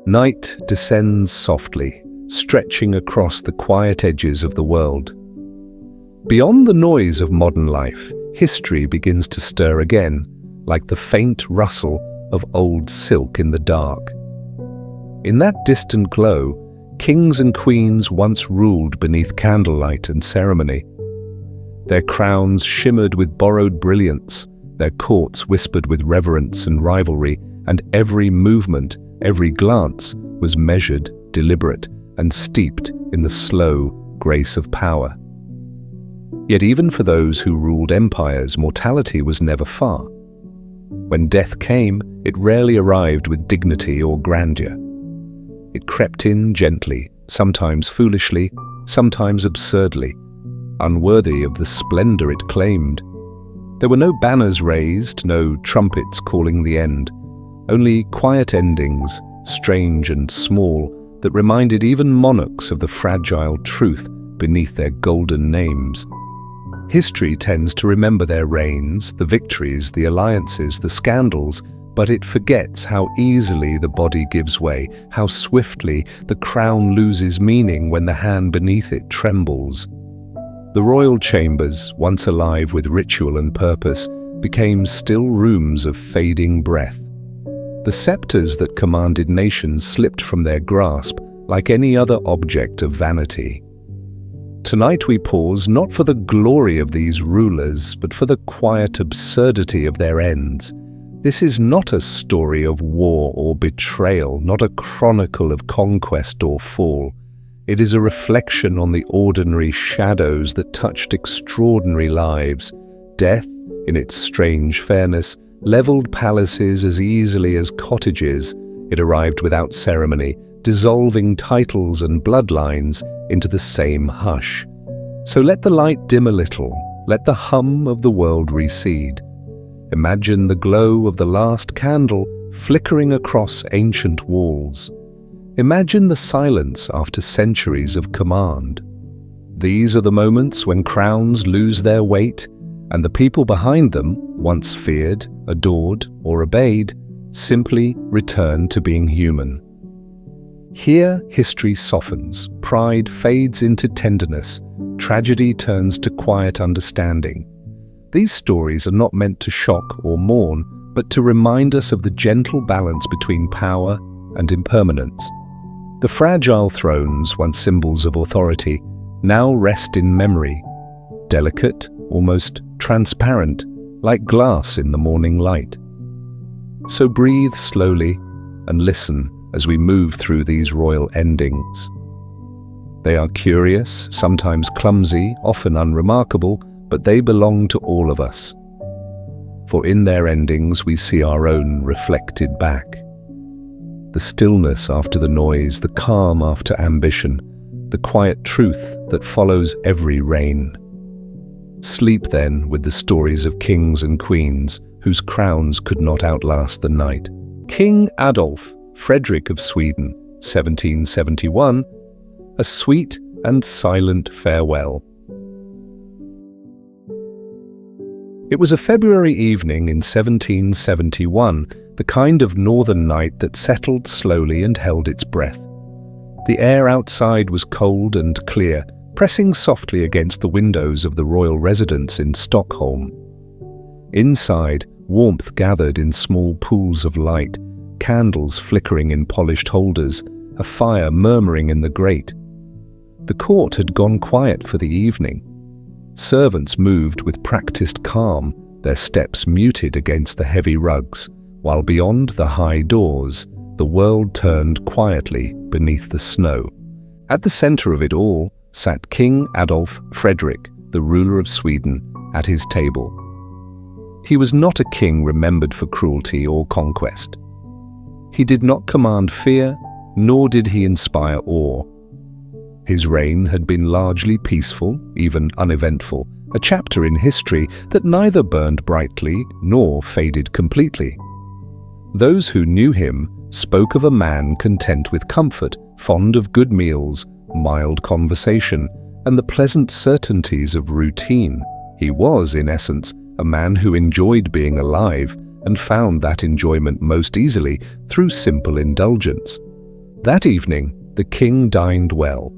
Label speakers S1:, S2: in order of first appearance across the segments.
S1: Night descends softly, stretching across the quiet edges of the world. Beyond the noise of modern life, history begins to stir again, like the faint rustle of old silk in the dark. In that distant glow, kings and queens once ruled beneath candlelight and ceremony. Their crowns shimmered with borrowed brilliance, their courts whispered with reverence and rivalry, and every movement, every glance was measured, deliberate, and steeped in the slow grace of power. Yet even for those who ruled empires, mortality was never far. When death came, it rarely arrived with dignity or grandeur. It crept in gently, sometimes foolishly, sometimes absurdly, unworthy of the splendor it claimed. There were no banners raised, no trumpets calling the end, only quiet endings, strange and small, that reminded even monarchs of the fragile truth beneath their golden names. History tends to remember their reigns, the victories, the alliances, the scandals, but it forgets how easily the body gives way, how swiftly the crown loses meaning when the hand beneath it trembles. The royal chambers, once alive with ritual and purpose, became still rooms of fading breath. The scepters that commanded nations slipped from their grasp like any other object of vanity. Tonight we pause not for the glory of these rulers, but for the quiet absurdity of their ends. This is not a story of war or betrayal, not a chronicle of conquest or fall. It is a reflection on the ordinary shadows that touched extraordinary lives. Death, in its strange fairness, leveled palaces as easily as cottages. It arrived without ceremony, dissolving titles and bloodlines into the same hush. So let the light dim a little, let the hum of the world recede. Imagine the glow of the last candle flickering across ancient walls. Imagine the silence after centuries of command. These are the moments when crowns lose their weight, and the people behind them, once feared, adored, or obeyed, simply return to being human. Here, history softens, pride fades into tenderness, tragedy turns to quiet understanding. These stories are not meant to shock or mourn, but to remind us of the gentle balance between power and impermanence. The fragile thrones, once symbols of authority, now rest in memory, delicate, almost transparent, like glass in the morning light. So breathe slowly and listen as we move through these royal endings. They are curious, sometimes clumsy, often unremarkable, but they belong to all of us. For in their endings we see our own reflected back. The stillness after the noise, the calm after ambition, the quiet truth that follows every reign. Sleep then with the stories of kings and queens whose crowns could not outlast the night. King Adolf, Frederick of Sweden, 1771, a sweet and silent farewell. It was a February evening in 1771, the kind of northern night that settled slowly and held its breath. The air outside was cold and clear, pressing softly against the windows of the royal residence in Stockholm. Inside, warmth gathered in small pools of light, candles flickering in polished holders, a fire murmuring in the grate. The court had gone quiet for the evening. Servants moved with practiced calm, their steps muted against the heavy rugs, while beyond the high doors, the world turned quietly beneath the snow. At the center of it all sat King Adolf Frederick, the ruler of Sweden, at his table. He was not a king remembered for cruelty or conquest. He did not command fear, nor did he inspire awe. His reign had been largely peaceful, even uneventful, a chapter in history that neither burned brightly nor faded completely. Those who knew him spoke of a man content with comfort, fond of good meals, mild conversation, and the pleasant certainties of routine. He was, in essence, a man who enjoyed being alive and found that enjoyment most easily through simple indulgence. That evening, the king dined well.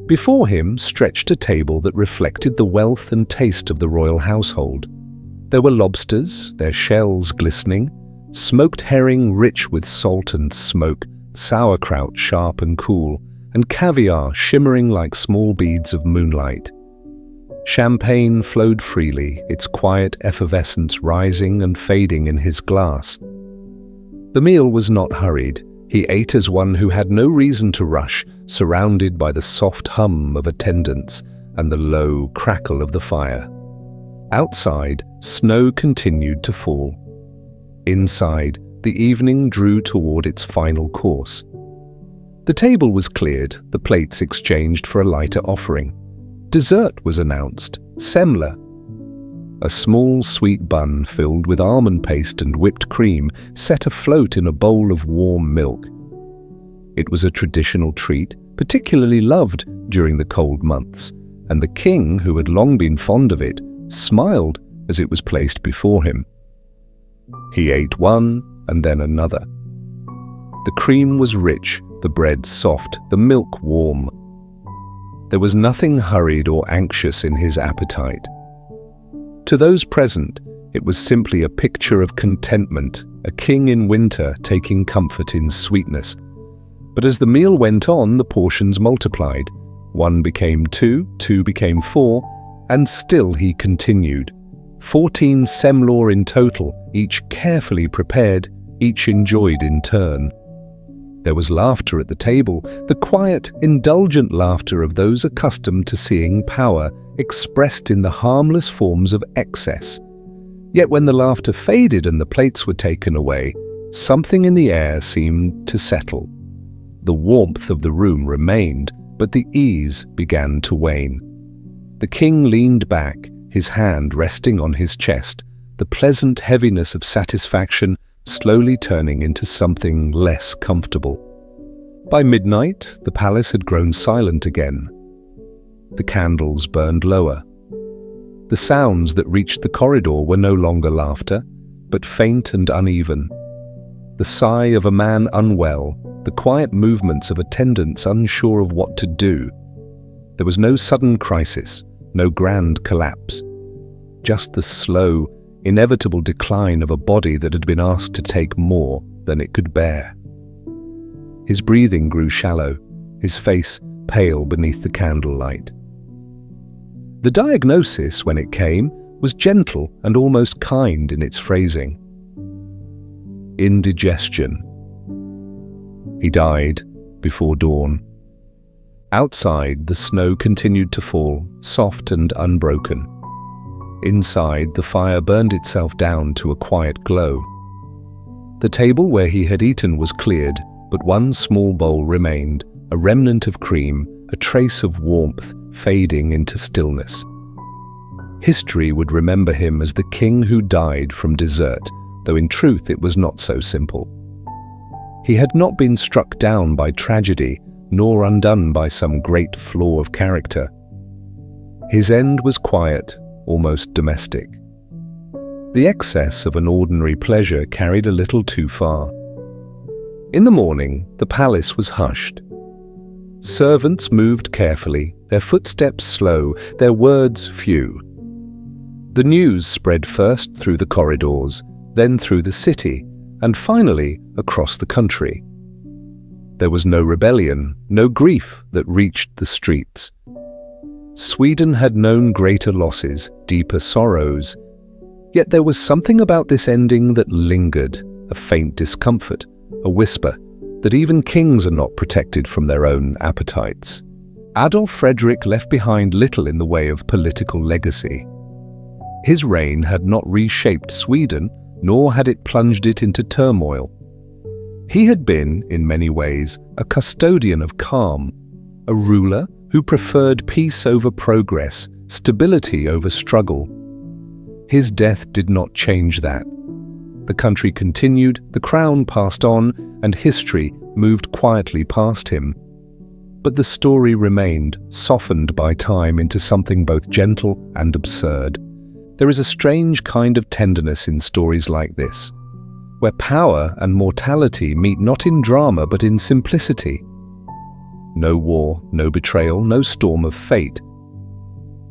S1: Before him stretched a table that reflected the wealth and taste of the royal household. There were lobsters, their shells glistening, smoked herring rich with salt and smoke, sauerkraut sharp and cool, and caviar shimmering like small beads of moonlight. Champagne flowed freely, its quiet effervescence rising and fading in his glass. The meal was not hurried. He ate as one who had no reason to rush, surrounded by the soft hum of attendants and the low crackle of the fire. Outside, snow continued to fall. Inside, the evening drew toward its final course. The table was cleared, the plates exchanged for a lighter offering. Dessert was announced, semla. A small sweet bun filled with almond paste and whipped cream set afloat in a bowl of warm milk. It was a traditional treat, particularly loved during the cold months, and the king, who had long been fond of it, smiled as it was placed before him. He ate one and then another. The cream was rich, the bread soft, the milk warm. There was nothing hurried or anxious in his appetite. To those present, it was simply a picture of contentment, a king in winter taking comfort in sweetness. But as the meal went on, the portions multiplied. 1 became 2, 2 became 4, and still he continued. 14 semlor in total, each carefully prepared, each enjoyed in turn. There was laughter at the table, the quiet, indulgent laughter of those accustomed to seeing power expressed in the harmless forms of excess. Yet when the laughter faded and the plates were taken away, something in the air seemed to settle. The warmth of the room remained, but the ease began to wane. The king leaned back, his hand resting on his chest, the pleasant heaviness of satisfaction slowly turning into something less comfortable. By midnight, the palace had grown silent again. The candles burned lower. The sounds that reached the corridor were no longer laughter, but faint and uneven. The sigh of a man unwell, the quiet movements of attendants unsure of what to do. There was no sudden crisis, no grand collapse. Just the slow, inevitable decline of a body that had been asked to take more than it could bear. His breathing grew shallow, his face pale beneath the candlelight. The diagnosis, when it came, was gentle and almost kind in its phrasing. Indigestion. He died before dawn. Outside, the snow continued to fall, soft and unbroken. Inside, the fire burned itself down to a quiet glow. The table where he had eaten was cleared, but one small bowl remained, a remnant of cream, a trace of warmth fading into stillness. History would remember him as the king who died from dessert, though in truth it was not so simple. He had not been struck down by tragedy, nor undone by some great flaw of character. His end was quiet, almost domestic. The excess of an ordinary pleasure carried a little too far. In the morning, the palace was hushed. Servants moved carefully, their footsteps slow, their words few. The news spread first through the corridors, then through the city, and finally across the country. There was no rebellion, no grief that reached the streets. Sweden had known greater losses, deeper sorrows. Yet there was something about this ending that lingered, a faint discomfort, a whisper, that even kings are not protected from their own appetites. Adolf Frederick left behind little in the way of political legacy. His reign had not reshaped Sweden, nor had it plunged it into turmoil. He had been, in many ways, a custodian of calm, a ruler who preferred peace over progress, stability over struggle. His death did not change that. The country continued, the crown passed on, and history moved quietly past him. But the story remained, softened by time into something both gentle and absurd. There is a strange kind of tenderness in stories like this. where power and mortality meet not in drama but in simplicity. No war, no betrayal, no storm of fate.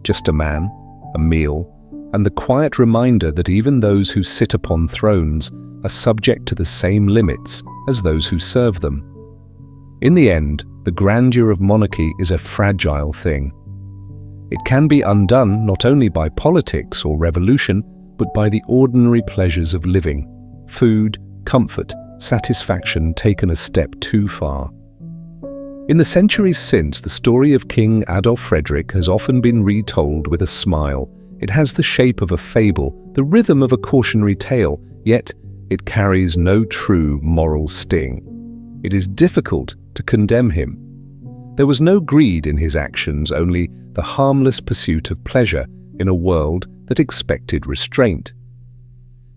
S1: Just a man, a meal, and the quiet reminder that even those who sit upon thrones are subject to the same limits as those who serve them. In the end, the grandeur of monarchy is a fragile thing. It can be undone not only by politics or revolution, but by the ordinary pleasures of living, food, comfort, satisfaction taken a step too far. In the centuries since, the story of King Adolf Frederick has often been retold with a smile. It has the shape of a fable, the rhythm of a cautionary tale, yet it carries no true moral sting. It is difficult to condemn him. There was no greed in his actions, only the harmless pursuit of pleasure in a world that expected restraint.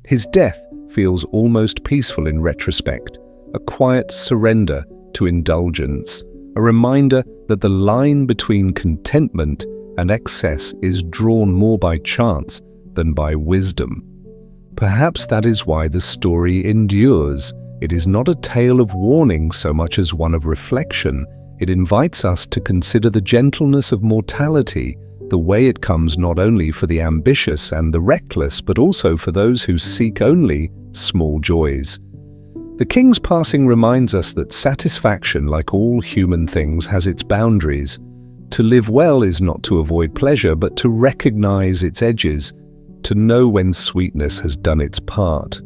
S1: His death feels almost peaceful in retrospect, a quiet surrender to indulgence, a reminder that the line between contentment and excess is drawn more by chance than by wisdom. Perhaps that is why the story endures. It is not a tale of warning so much as one of reflection. It invites us to consider the gentleness of mortality, the way it comes not only for the ambitious and the reckless, but also for those who seek only small joys. The king's passing reminds us that satisfaction, like all human things, has its boundaries. To live well is not to avoid pleasure, but to recognize its edges, to know when sweetness has done its part.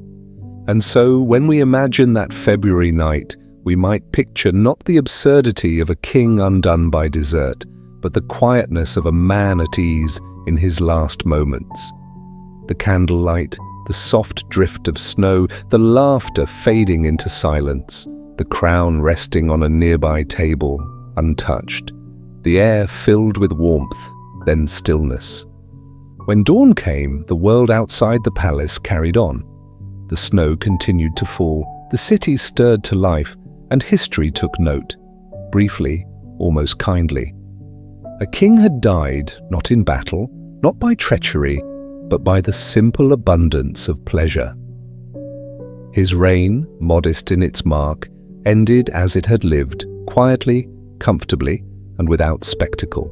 S1: And so, when we imagine that February night, we might picture not the absurdity of a king undone by desert, but the quietness of a man at ease in his last moments. The candlelight, the soft drift of snow, the laughter fading into silence, the crown resting on a nearby table, untouched, the air filled with warmth, then stillness. When dawn came, the world outside the palace carried on. The snow continued to fall, the city stirred to life, and history took note, briefly, almost kindly. A king had died, not in battle, not by treachery, but by the simple abundance of pleasure. His reign, modest in its mark, ended as it had lived, quietly, comfortably, and without spectacle.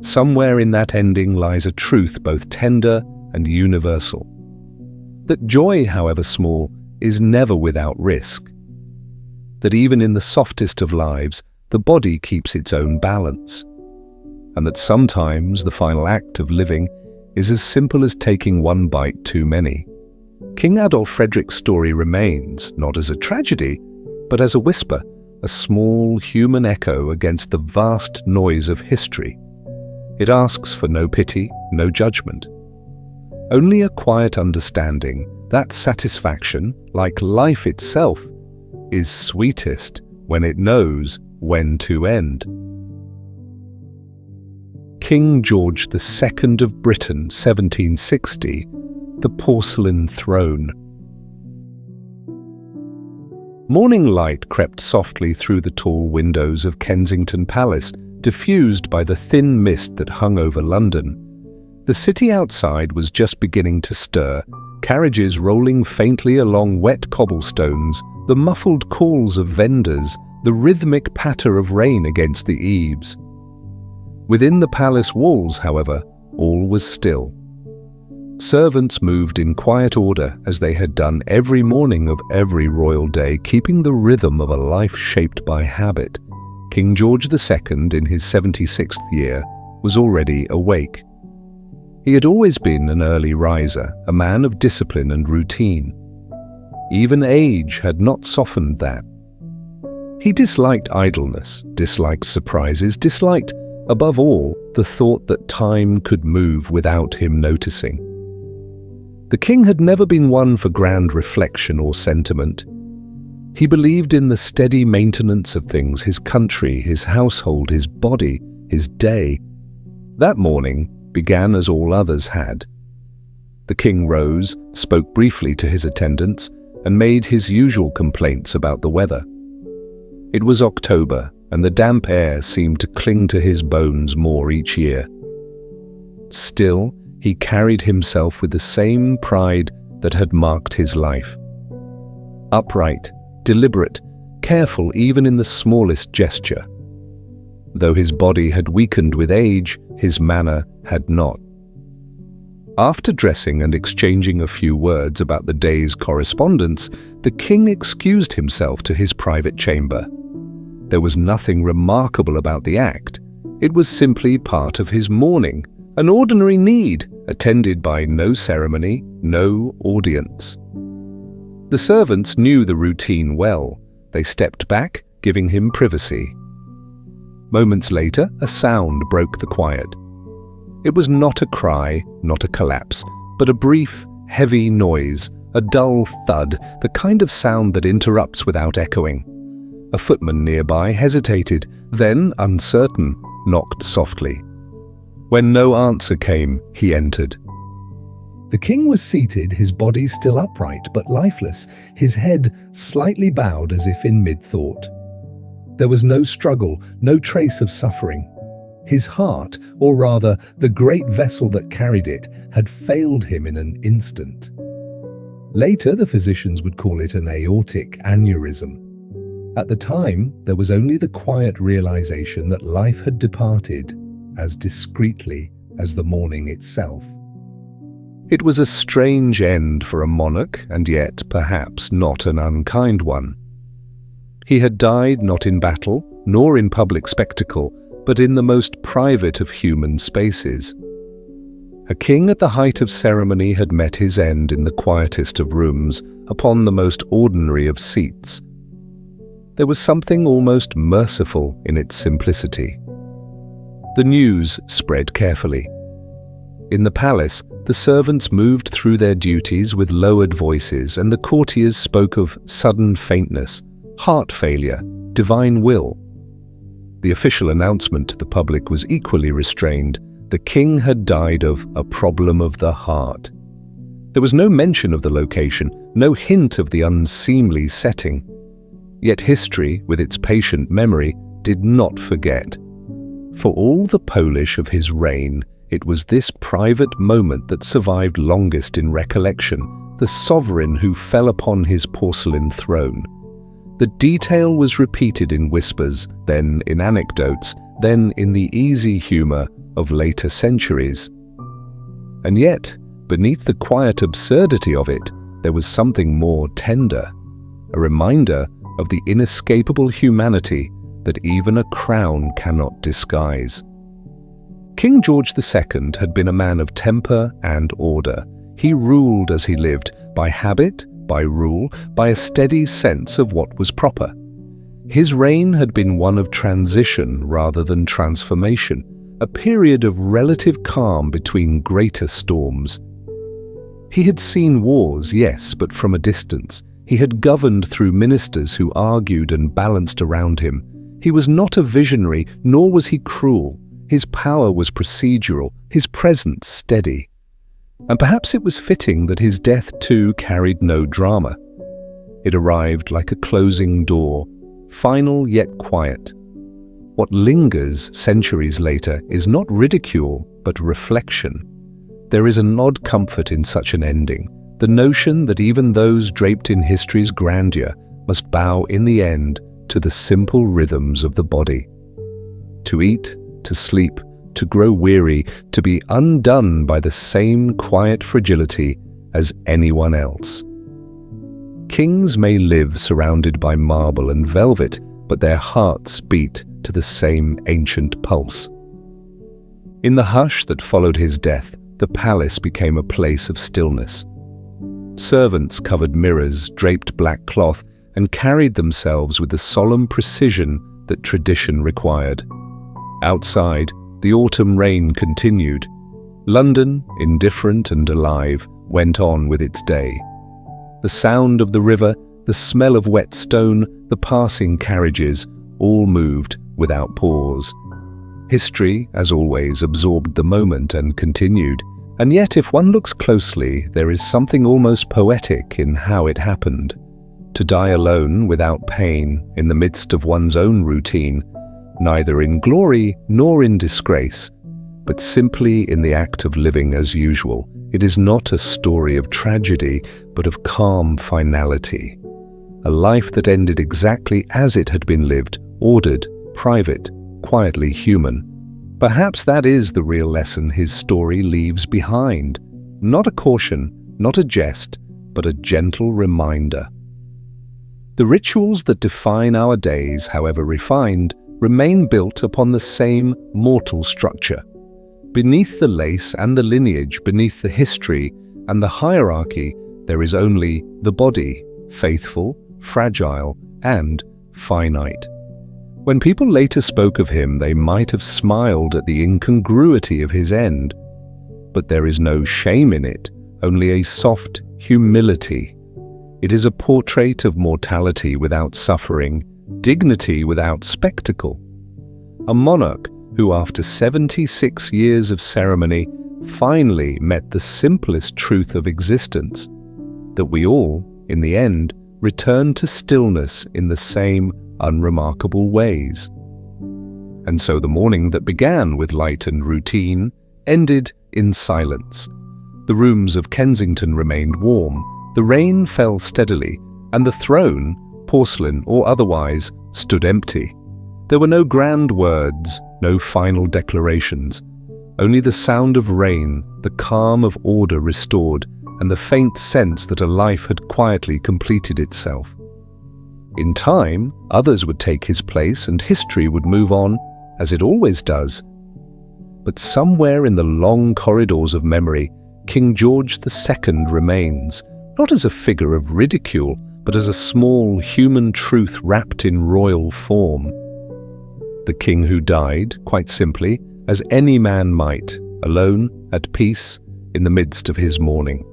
S1: Somewhere in that ending lies a truth both tender and universal. That joy, however small, is never without risk. That even in the softest of lives, the body keeps its own balance. And that sometimes the final act of living is as simple as taking one bite too many. King Adolf Frederick's story remains, not as a tragedy, but as a whisper, a small human echo against the vast noise of history. It asks for no pity, no judgment. Only a quiet understanding that satisfaction, like life itself, is sweetest when it knows when to end. King George II of Britain, 1760, the porcelain throne. Morning light crept softly through the tall windows of Kensington Palace, diffused by the thin mist that hung over London. The city outside was just beginning to stir, carriages rolling faintly along wet cobblestones, the muffled calls of vendors, the rhythmic patter of rain against the eaves. Within the palace walls, however, all was still. Servants moved in quiet order as they had done every morning of every royal day, keeping the rhythm of a life shaped by habit. King George II, in his 76th year, was already awake. He had always been an early riser, a man of discipline and routine. Even age had not softened that. He disliked idleness, disliked surprises, disliked, above all, the thought that time could move without him noticing. The king had never been one for grand reflection or sentiment. He believed in the steady maintenance of things, his country, his household, his body, his day. That morning began as all others had. The king rose, spoke briefly to his attendants, and made his usual complaints about the weather. It was October, and the damp air seemed to cling to his bones more each year. Still, he carried himself with the same pride that had marked his life. upright, deliberate, careful even in the smallest gesture. Though his body had weakened with age, his manner had not. After dressing and exchanging a few words about the day's correspondence, the king excused himself to his private chamber. There was nothing remarkable about the act. It was simply part of his mourning, an ordinary need, attended by no ceremony, no audience. The servants knew the routine well. They stepped back, giving him privacy. Moments later, a sound broke the quiet. It was not a cry, not a collapse, but a brief, heavy noise, a dull thud, the kind of sound that interrupts without echoing. A footman nearby hesitated, then, uncertain, knocked softly. When no answer came, he entered. The king was seated, his body still upright but lifeless, his head slightly bowed as if in mid-thought. There was no struggle, no trace of suffering. His heart, or rather the great vessel that carried it, had failed him in an instant. Later, the physicians would call it an aortic aneurysm. At the time, there was only the quiet realization that life had departed as discreetly as the morning itself. It was a strange end for a monarch, and yet perhaps not an unkind one. He had died not in battle, nor in public spectacle, but in the most private of human spaces. A king at the height of ceremony had met his end in the quietest of rooms, upon the most ordinary of seats. There was something almost merciful in its simplicity. The news spread carefully. In the palace, the servants moved through their duties with lowered voices, and the courtiers spoke of sudden faintness, heart failure, divine will. The official announcement to the public was equally restrained. The king had died of a problem of the heart. There was no mention of the location, no hint of the unseemly setting. Yet history, with its patient memory, did not forget. For all the polish of his reign, it was this private moment that survived longest in recollection, the sovereign who fell upon his porcelain throne. The detail was repeated in whispers, then in anecdotes, then in the easy humor of later centuries. And yet, beneath the quiet absurdity of it, there was something more tender, a reminder of the inescapable humanity that even a crown cannot disguise. King George II had been a man of temper and order. He ruled as he lived, by habit, by rule, by a steady sense of what was proper. His reign had been one of transition rather than transformation, a period of relative calm between greater storms. He had seen wars, yes, but from a distance. He had governed through ministers who argued and balanced around him. He was not a visionary, nor was he cruel. His power was procedural, his presence steady. And perhaps it was fitting that his death too carried no drama. It arrived like a closing door, final yet quiet. What lingers centuries later is not ridicule, but reflection. There is an odd comfort in such an ending, the notion that even those draped in history's grandeur must bow in the end to the simple rhythms of the body. To eat, to sleep, to grow weary, to be undone by the same quiet fragility as anyone else. Kings may live surrounded by marble and velvet, but their hearts beat to the same ancient pulse. In the hush that followed his death, the palace became a place of stillness. Servants covered mirrors, draped black cloth, and carried themselves with the solemn precision that tradition required. Outside, the autumn rain continued. London, indifferent and alive, went on with its day. The sound of the river, the smell of wet stone, the passing carriages, all moved without pause. History, as always, absorbed the moment and continued. And yet, if one looks closely, there is something almost poetic in how it happened. To die alone without pain in the midst of one's own routine, neither in glory nor in disgrace, but simply in the act of living as usual. It is not a story of tragedy, but of calm finality. a life that ended exactly as it had been lived, ordered, private, quietly human. Perhaps that is the real lesson his story leaves behind. Not a caution, not a jest, but a gentle reminder. The rituals that define our days, however refined, remain built upon the same mortal structure. Beneath the lace and the lineage, beneath the history and the hierarchy, there is only the body, faithful, fragile, and finite. When people later spoke of him, they might have smiled at the incongruity of his end. But there is no shame in it, only a soft humility. It is a portrait of mortality without suffering, dignity without spectacle. A monarch who, after 76 years of ceremony, finally met the simplest truth of existence, that we all, in the end, return to stillness in the same unremarkable ways. And so the morning that began with light and routine ended in silence. The rooms of Kensington remained warm, the rain fell steadily, and the throne, porcelain or otherwise, stood empty. There were no grand words, no final declarations, only the sound of rain, the calm of order restored, and the faint sense that a life had quietly completed itself. In time, others would take his place and history would move on, as it always does. But somewhere in the long corridors of memory, King George II remains, not as a figure of ridicule, but as a small human truth wrapped in royal form. The king who died, quite simply, as any man might, alone, at peace, in the midst of his mourning.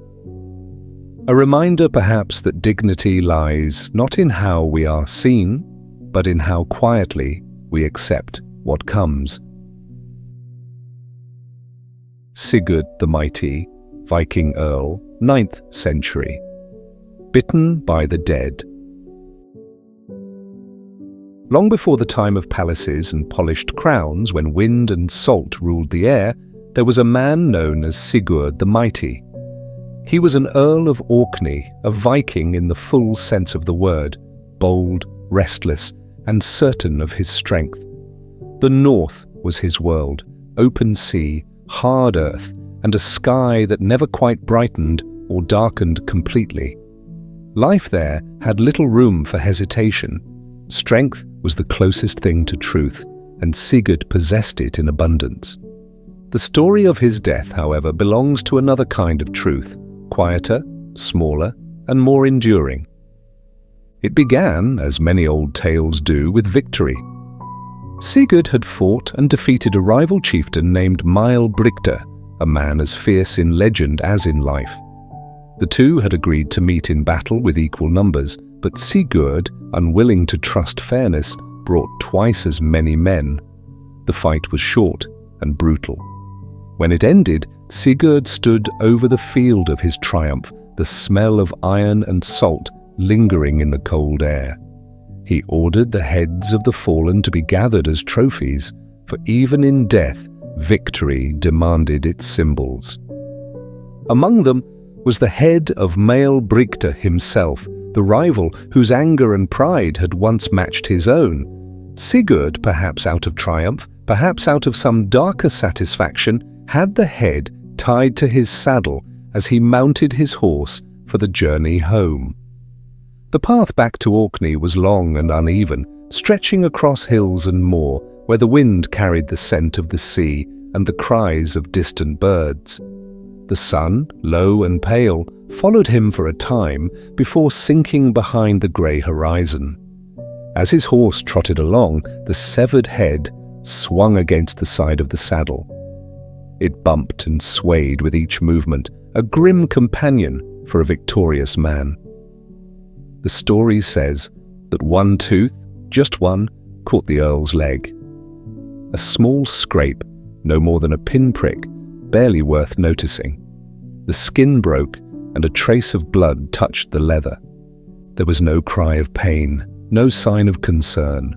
S1: A reminder perhaps that dignity lies not in how we are seen, but in how quietly we accept what comes. Sigurd the Mighty, Viking Earl, 9th century. Bitten by the dead. Long before the time of palaces and polished crowns, when wind and salt ruled the air, there was a man known as Sigurd the Mighty. He was an Earl of Orkney, a Viking in the full sense of the word, bold, restless, and certain of his strength. The north was his world, open sea, hard earth, and a sky that never quite brightened or darkened completely. Life there had little room for hesitation. Strength was the closest thing to truth, and Sigurd possessed it in abundance. The story of his death, however, belongs to another kind of truth, quieter, smaller, and more enduring. It began, as many old tales do, with victory. Sigurd had fought and defeated a rival chieftain named Brigta, a man as fierce in legend as in life. The two had agreed to meet in battle with equal numbers, but Sigurd, unwilling to trust fairness, brought twice as many men. The fight was short and brutal. When it ended, Sigurd stood over the field of his triumph, the smell of iron and salt lingering in the cold air. He ordered the heads of the fallen to be gathered as trophies, for even in death, victory demanded its symbols. Among them was the head of Brigta himself, the rival whose anger and pride had once matched his own. Sigurd, perhaps out of triumph, perhaps out of some darker satisfaction, had the head tied to his saddle as he mounted his horse for the journey home. The path back to Orkney was long and uneven, stretching across hills and moor, where the wind carried the scent of the sea and the cries of distant birds. The sun, low and pale, followed him for a time before sinking behind the grey horizon. As his horse trotted along, the severed head swung against the side of the saddle. It bumped and swayed with each movement, a grim companion for a victorious man. The story says that one tooth, just one, caught the Earl's leg. A small scrape, no more than a pinprick, barely worth noticing. The skin broke and a trace of blood touched the leather. There was no cry of pain, no sign of concern.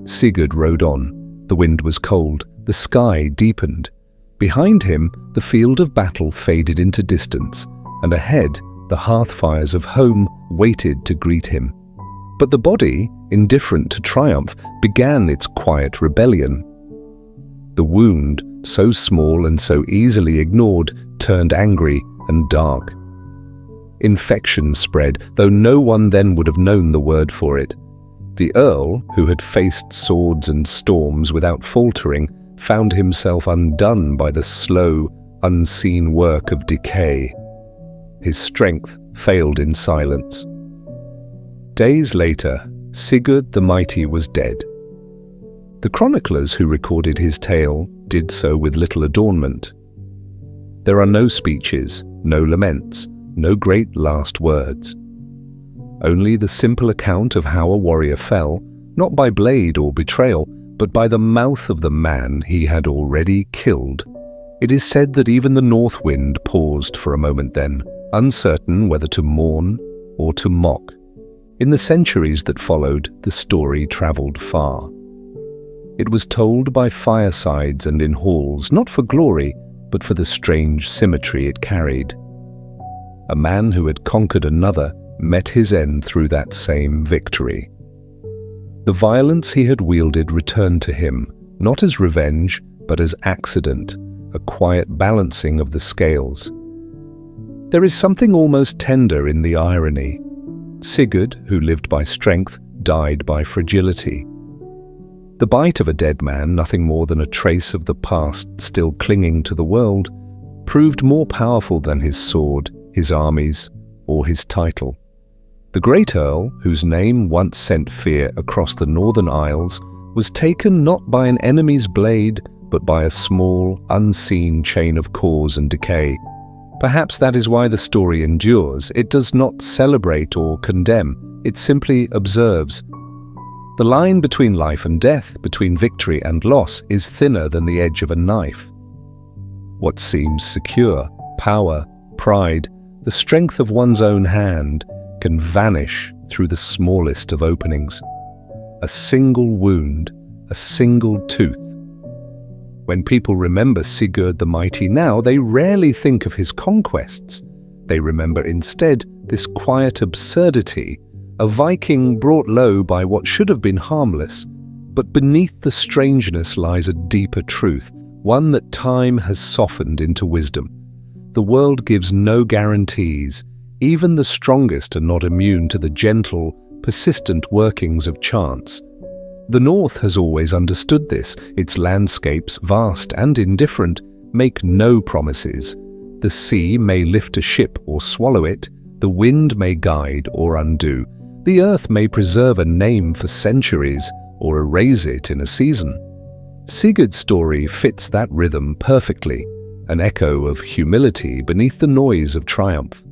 S1: Sigurd rode on. The wind was cold, the sky deepened. Behind him, the field of battle faded into distance, and ahead, The hearth-fires of home waited to greet him. But the body, indifferent to triumph, began its quiet rebellion. The wound, so small and so easily ignored, turned angry and dark. Infection spread, though no one then would have known the word for it. The Earl, who had faced swords and storms without faltering, found himself undone by the slow, unseen work of decay. His strength failed in silence. Days later, Sigurd the Mighty was dead. The chroniclers who recorded his tale did so with little adornment. There are no speeches, no laments, no great last words. Only the simple account of how a warrior fell, not by blade or betrayal, but by the mouth of the man he had already killed. It is said that even the north wind paused for a moment then, uncertain whether to mourn or to mock. In the centuries that followed, the story travelled far. It was told by firesides and in halls, not for glory, but for the strange symmetry it carried. A man who had conquered another met his end through that same victory. The violence he had wielded returned to him, not as revenge, but as accident, a quiet balancing of the scales. There is something almost tender in the irony. Sigurd, who lived by strength, died by fragility. The bite of a dead man, nothing more than a trace of the past still clinging to the world, proved more powerful than his sword, his armies, or his title. The great Earl, whose name once sent fear across the northern isles, was taken not by an enemy's blade, but by a small, unseen chain of cause and decay. Perhaps that is why the story endures. It does not celebrate or condemn, it simply observes. The line between life and death, between victory and loss, is thinner than the edge of a knife. What seems secure, power, pride, the strength of one's own hand, can vanish through the smallest of openings. A single wound, a single tooth. When people remember Sigurd the Mighty now, they rarely think of his conquests. They remember instead this quiet absurdity, a Viking brought low by what should have been harmless. But beneath the strangeness lies a deeper truth, one that time has softened into wisdom. The world gives no guarantees. Even the strongest are not immune to the gentle, persistent workings of chance. The North has always understood this. Its landscapes, vast and indifferent, make no promises. The sea may lift a ship or swallow it. The wind may guide or undo. The earth may preserve a name for centuries or erase it in a season. Sigurd's story fits that rhythm perfectly, an echo of humility beneath the noise of triumph.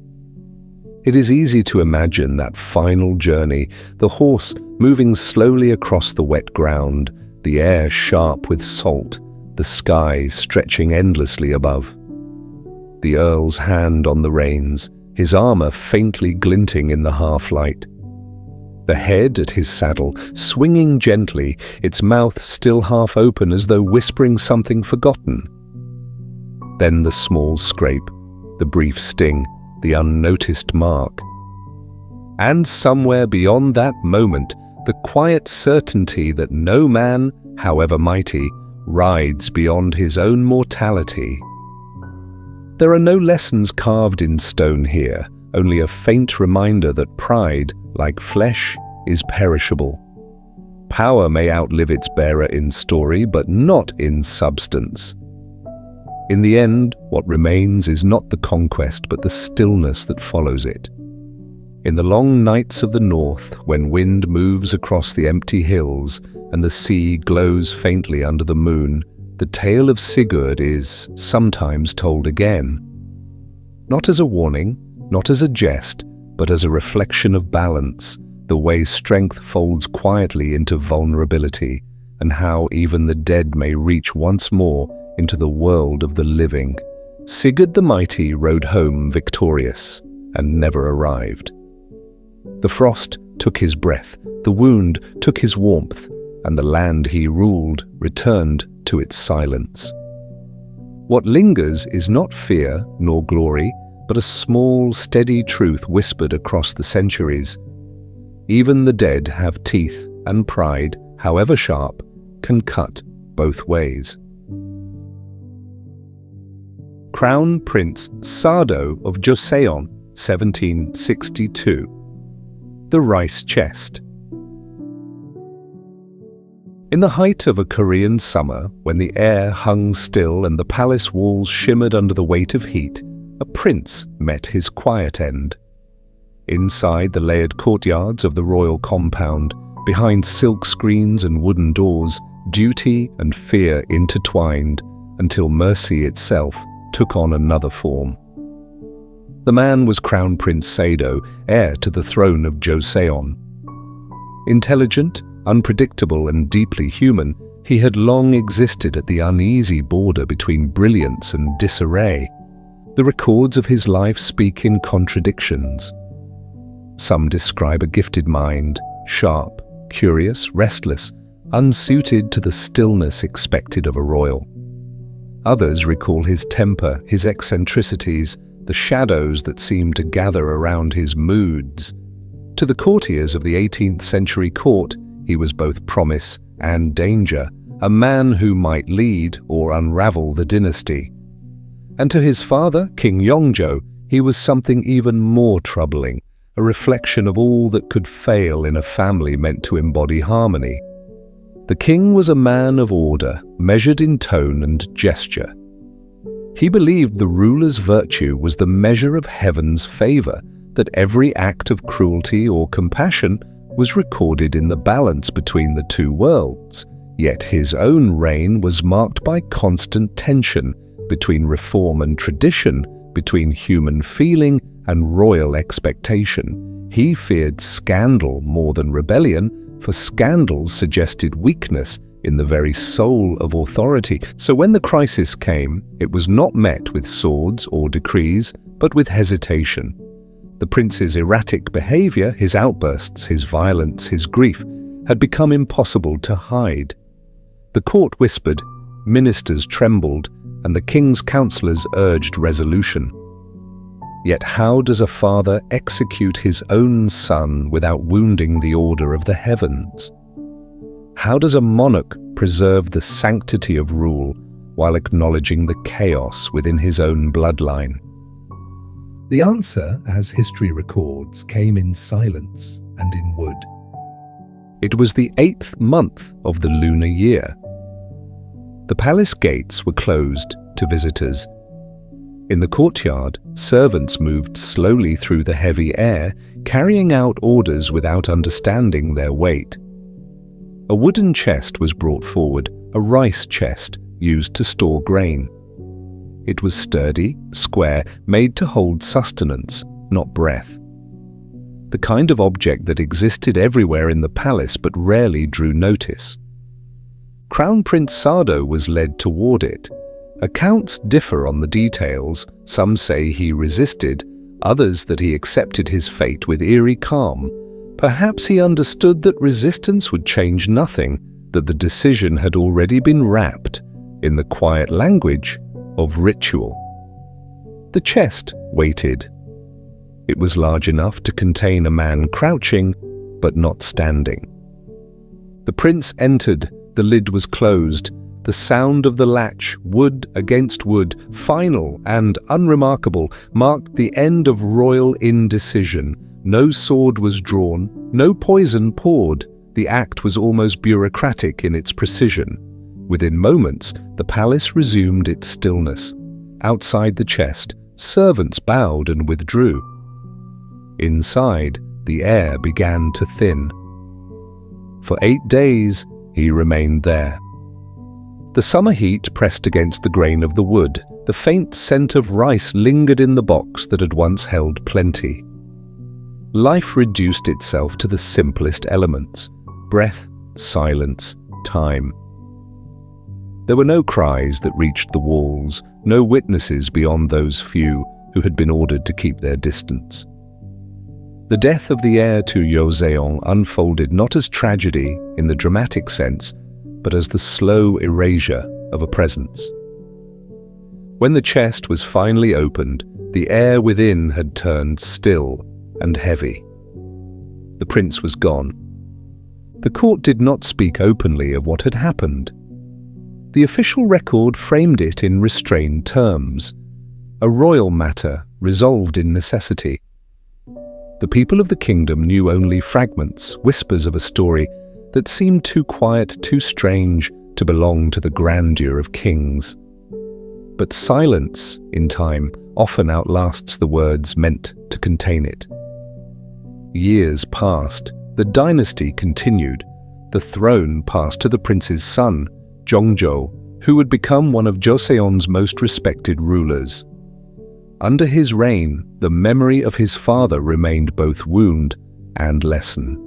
S1: It is easy to imagine that final journey, the horse moving slowly across the wet ground, the air sharp with salt, the sky stretching endlessly above. The Earl's hand on the reins, his armor faintly glinting in the half-light. The head at his saddle, swinging gently, its mouth still half open as though whispering something forgotten. Then the small scrape, the brief sting, the unnoticed mark. And somewhere beyond that moment, the quiet certainty that no man, however mighty, rides beyond his own mortality. There are no lessons carved in stone here, only a faint reminder that pride, like flesh, is perishable. Power may outlive its bearer in story, but not in substance. In the end, what remains is not the conquest, but the stillness that follows it. In the long nights of the north, when wind moves across the empty hills and the sea glows faintly under the moon, the tale of Sigurd is sometimes told again. Not as a warning, not as a jest, but as a reflection of balance, the way strength folds quietly into vulnerability, and how even the dead may reach once more into the world of the living. Sigurd the Mighty rode home victorious, and never arrived. The frost took his breath, the wound took his warmth, and the land he ruled returned to its silence. What lingers is not fear nor glory, but a small, steady truth whispered across the centuries. Even the dead have teeth, and pride, however sharp, can cut both ways. Crown Prince Sado of Joseon, 1762. The Rice Chest. In the height of a Korean summer, when the air hung still and the palace walls shimmered under the weight of heat, a prince met his quiet end. Inside the layered courtyards of the royal compound, behind silk screens and wooden doors, duty and fear intertwined until mercy itself took on another form. The man was Crown Prince Sado, heir to the throne of Joseon. Intelligent, unpredictable and deeply human, he had long existed at the uneasy border between brilliance and disarray. The records of his life speak in contradictions. Some describe a gifted mind, sharp, curious, restless, unsuited to the stillness expected of a royal. Others recall his temper, his eccentricities, the shadows that seemed to gather around his moods. To the courtiers of the 18th century court, he was both promise and danger, a man who might lead or unravel the dynasty. And to his father, King Yongjo, he was something even more troubling, a reflection of all that could fail in a family meant to embody harmony. The king was a man of order, measured in tone and gesture. He believed the ruler's virtue was the measure of heaven's favor, that every act of cruelty or compassion was recorded in the balance between the two worlds. Yet his own reign was marked by constant tension between reform and tradition, between human feeling and royal expectation. He feared scandal more than rebellion, for scandals suggested weakness in the very soul of authority. So when the crisis came, it was not met with swords or decrees, but with hesitation. The prince's erratic behavior, his outbursts, his violence, his grief, had become impossible to hide. The court whispered, ministers trembled, and the king's counselors urged resolution. Yet how does a father execute his own son without wounding the order of the heavens? How does a monarch preserve the sanctity of rule while acknowledging the chaos within his own bloodline? The answer, as history records, came in silence and in wood. It was the 8th month of the lunar year. The palace gates were closed to visitors. In the courtyard, servants moved slowly through the heavy air, carrying out orders without understanding their weight. A wooden chest was brought forward, a rice chest used to store grain. It was sturdy, square, made to hold sustenance, not breath. The kind of object that existed everywhere in the palace but rarely drew notice. Crown Prince Sado was led toward it. Accounts differ on the details. Some say he resisted, others that he accepted his fate with eerie calm. Perhaps he understood that resistance would change nothing, that the decision had already been wrapped in the quiet language of ritual. The chest waited. It was large enough to contain a man crouching, but not standing. The prince entered. The lid was closed. The sound of the latch, wood against wood, final and unremarkable, marked the end of royal indecision. No sword was drawn, no poison poured. The act was almost bureaucratic in its precision. Within moments, the palace resumed its stillness. Outside the chest, servants bowed and withdrew. Inside, the air began to thin. For 8 days, he remained there. The summer heat pressed against the grain of the wood. The faint scent of rice lingered in the box that had once held plenty. Life reduced itself to the simplest elements: breath, silence, time. There were no cries that reached the walls, no witnesses beyond those few who had been ordered to keep their distance. The death of the heir to Joseon unfolded not as tragedy in the dramatic sense, but as the slow erasure of a presence. When the chest was finally opened, The air within had turned still and heavy. The prince was gone. The court did not speak openly of what had happened. The official record framed it in restrained terms, a royal matter resolved in necessity. The people of the kingdom knew only fragments, whispers of a story that seemed too quiet, too strange to belong to the grandeur of kings. But silence, in time, often outlasts the words meant to contain it. Years passed, the dynasty continued, the throne passed to the prince's son, Zhongzhou, who would become one of Joseon's most respected rulers. Under his reign, the memory of his father remained both wound and lesson.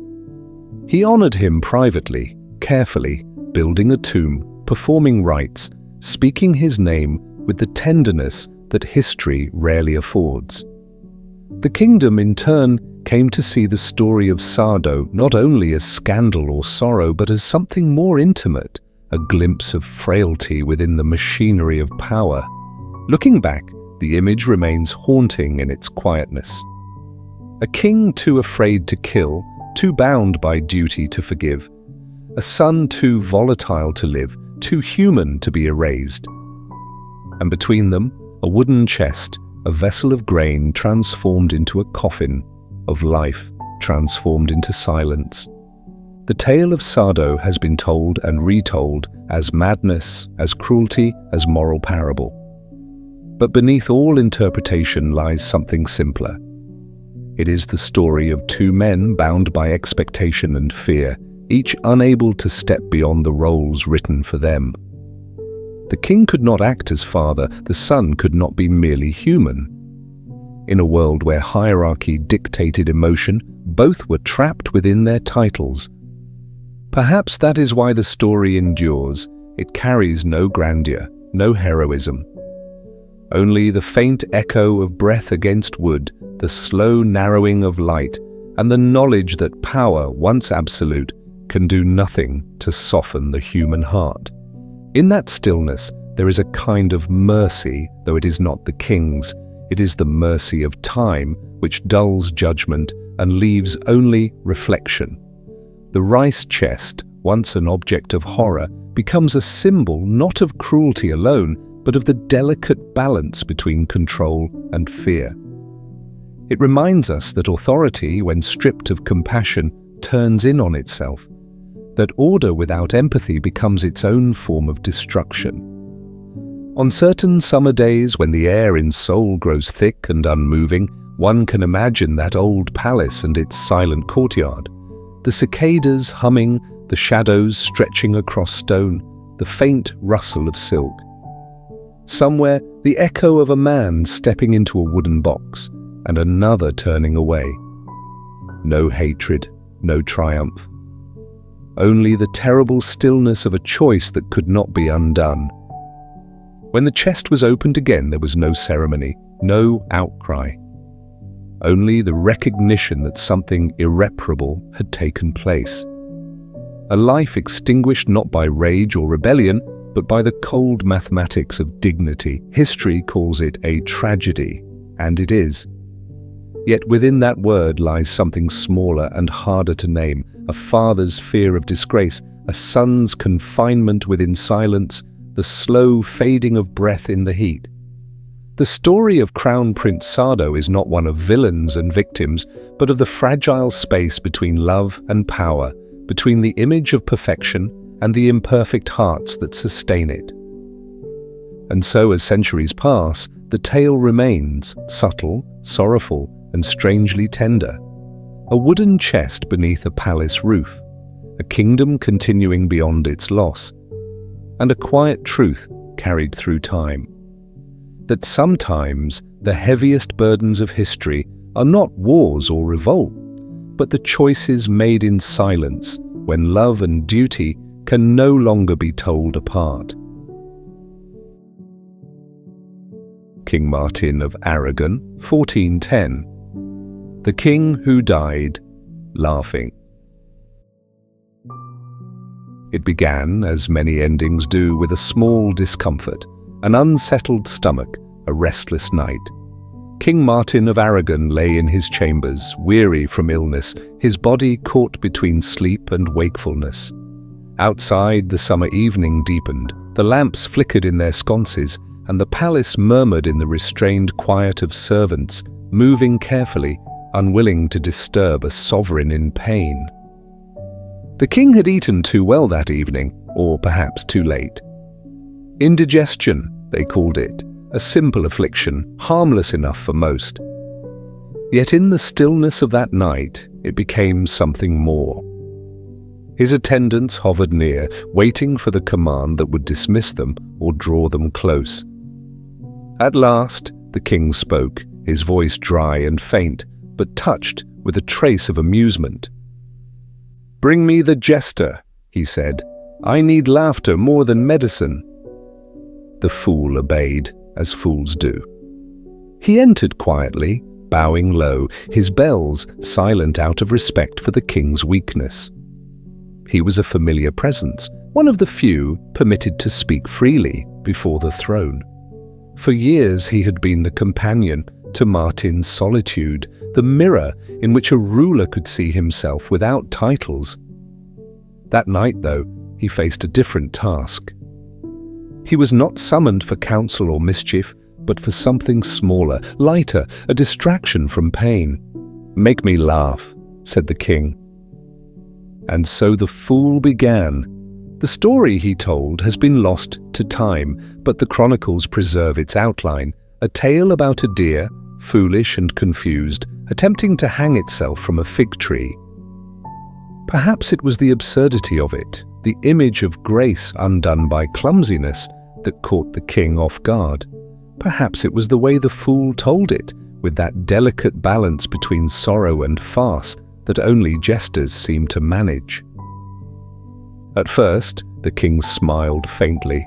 S1: He honored him privately, carefully, building a tomb, performing rites, speaking his name with the tenderness that history rarely affords. The kingdom, in turn, came to see the story of Sado not only as scandal or sorrow, but as something more intimate, a glimpse of frailty within the machinery of power. Looking back, the image remains haunting in its quietness. A king too afraid to kill, too bound by duty to forgive. A son too volatile to live, too human to be erased. And between them, a wooden chest, a vessel of grain transformed into a coffin, of life transformed into silence. The tale of Sado has been told and retold as madness, as cruelty, as moral parable. But beneath all interpretation lies something simpler. It is the story of two men bound by expectation and fear, each unable to step beyond the roles written for them. The king could not act as father, the son could not be merely human. In a world where hierarchy dictated emotion, both were trapped within their titles. Perhaps that is why the story endures. It carries no grandeur, no heroism. Only the faint echo of breath against wood, the slow narrowing of light, and the knowledge that power, once absolute, can do nothing to soften the human heart. In that stillness, there is a kind of mercy, though it is not the king's. It is the mercy of time, which dulls judgment and leaves only reflection. The rice chest, once an object of horror, becomes a symbol not of cruelty alone, but of the delicate balance between control and fear. It reminds us that authority, when stripped of compassion, turns in on itself, that order without empathy becomes its own form of destruction. On certain summer days, when the air in Seoul grows thick and unmoving, one can imagine that old palace and its silent courtyard. The cicadas humming, the shadows stretching across stone, the faint rustle of silk. Somewhere, the echo of a man stepping into a wooden box, and another turning away. No hatred, no triumph. Only the terrible stillness of a choice that could not be undone. When the chest was opened again, there was no ceremony, no outcry. Only the recognition that something irreparable had taken place. A life extinguished not by rage or rebellion, but by the cold mathematics of dignity. History calls it a tragedy, and it is. Yet within that word lies something smaller and harder to name, a father's fear of disgrace, a son's confinement within silence, the slow fading of breath in the heat. The story of Crown Prince Sado is not one of villains and victims, but of the fragile space between love and power, between the image of perfection and the imperfect hearts that sustain it. And so, as centuries pass, the tale remains, subtle, sorrowful, and strangely tender. A wooden chest beneath a palace roof, a kingdom continuing beyond its loss, and a quiet truth carried through time. That sometimes the heaviest burdens of history are not wars or revolt, but the choices made in silence when love and duty can no longer be told apart. King Martin of Aragon, 1410. The king who died laughing. It began, as many endings do, with a small discomfort, an unsettled stomach, a restless night. King Martin of Aragon lay in his chambers, weary from illness, his body caught between sleep and wakefulness. Outside, the summer evening deepened, the lamps flickered in their sconces, and the palace murmured in the restrained quiet of servants, moving carefully, unwilling to disturb a sovereign in pain. The king had eaten too well that evening, or perhaps too late. Indigestion, they called it, a simple affliction, harmless enough for most. Yet in the stillness of that night, it became something more. His attendants hovered near, waiting for the command that would dismiss them or draw them close. At last, the king spoke, his voice dry and faint, but touched with a trace of amusement. "Bring me the jester," he said. "I need laughter more than medicine." The fool obeyed, as fools do. He entered quietly, bowing low, his bells silent out of respect for the king's weakness. He was a familiar presence, one of the few permitted to speak freely before the throne. For years he had been the companion to Martin's solitude, the mirror in which a ruler could see himself without titles. That night, though, he faced a different task. He was not summoned for counsel or mischief, but for something smaller, lighter, a distraction from pain. "Make me laugh," said the king. And so the fool began. The story he told has been lost to time, but the chronicles preserve its outline, a tale about a deer, foolish and confused, attempting to hang itself from a fig tree. Perhaps it was the absurdity of it, the image of grace undone by clumsiness, that caught the king off guard. Perhaps it was the way the fool told it, with that delicate balance between sorrow and farce that only jesters seem to manage. At first, the king smiled faintly.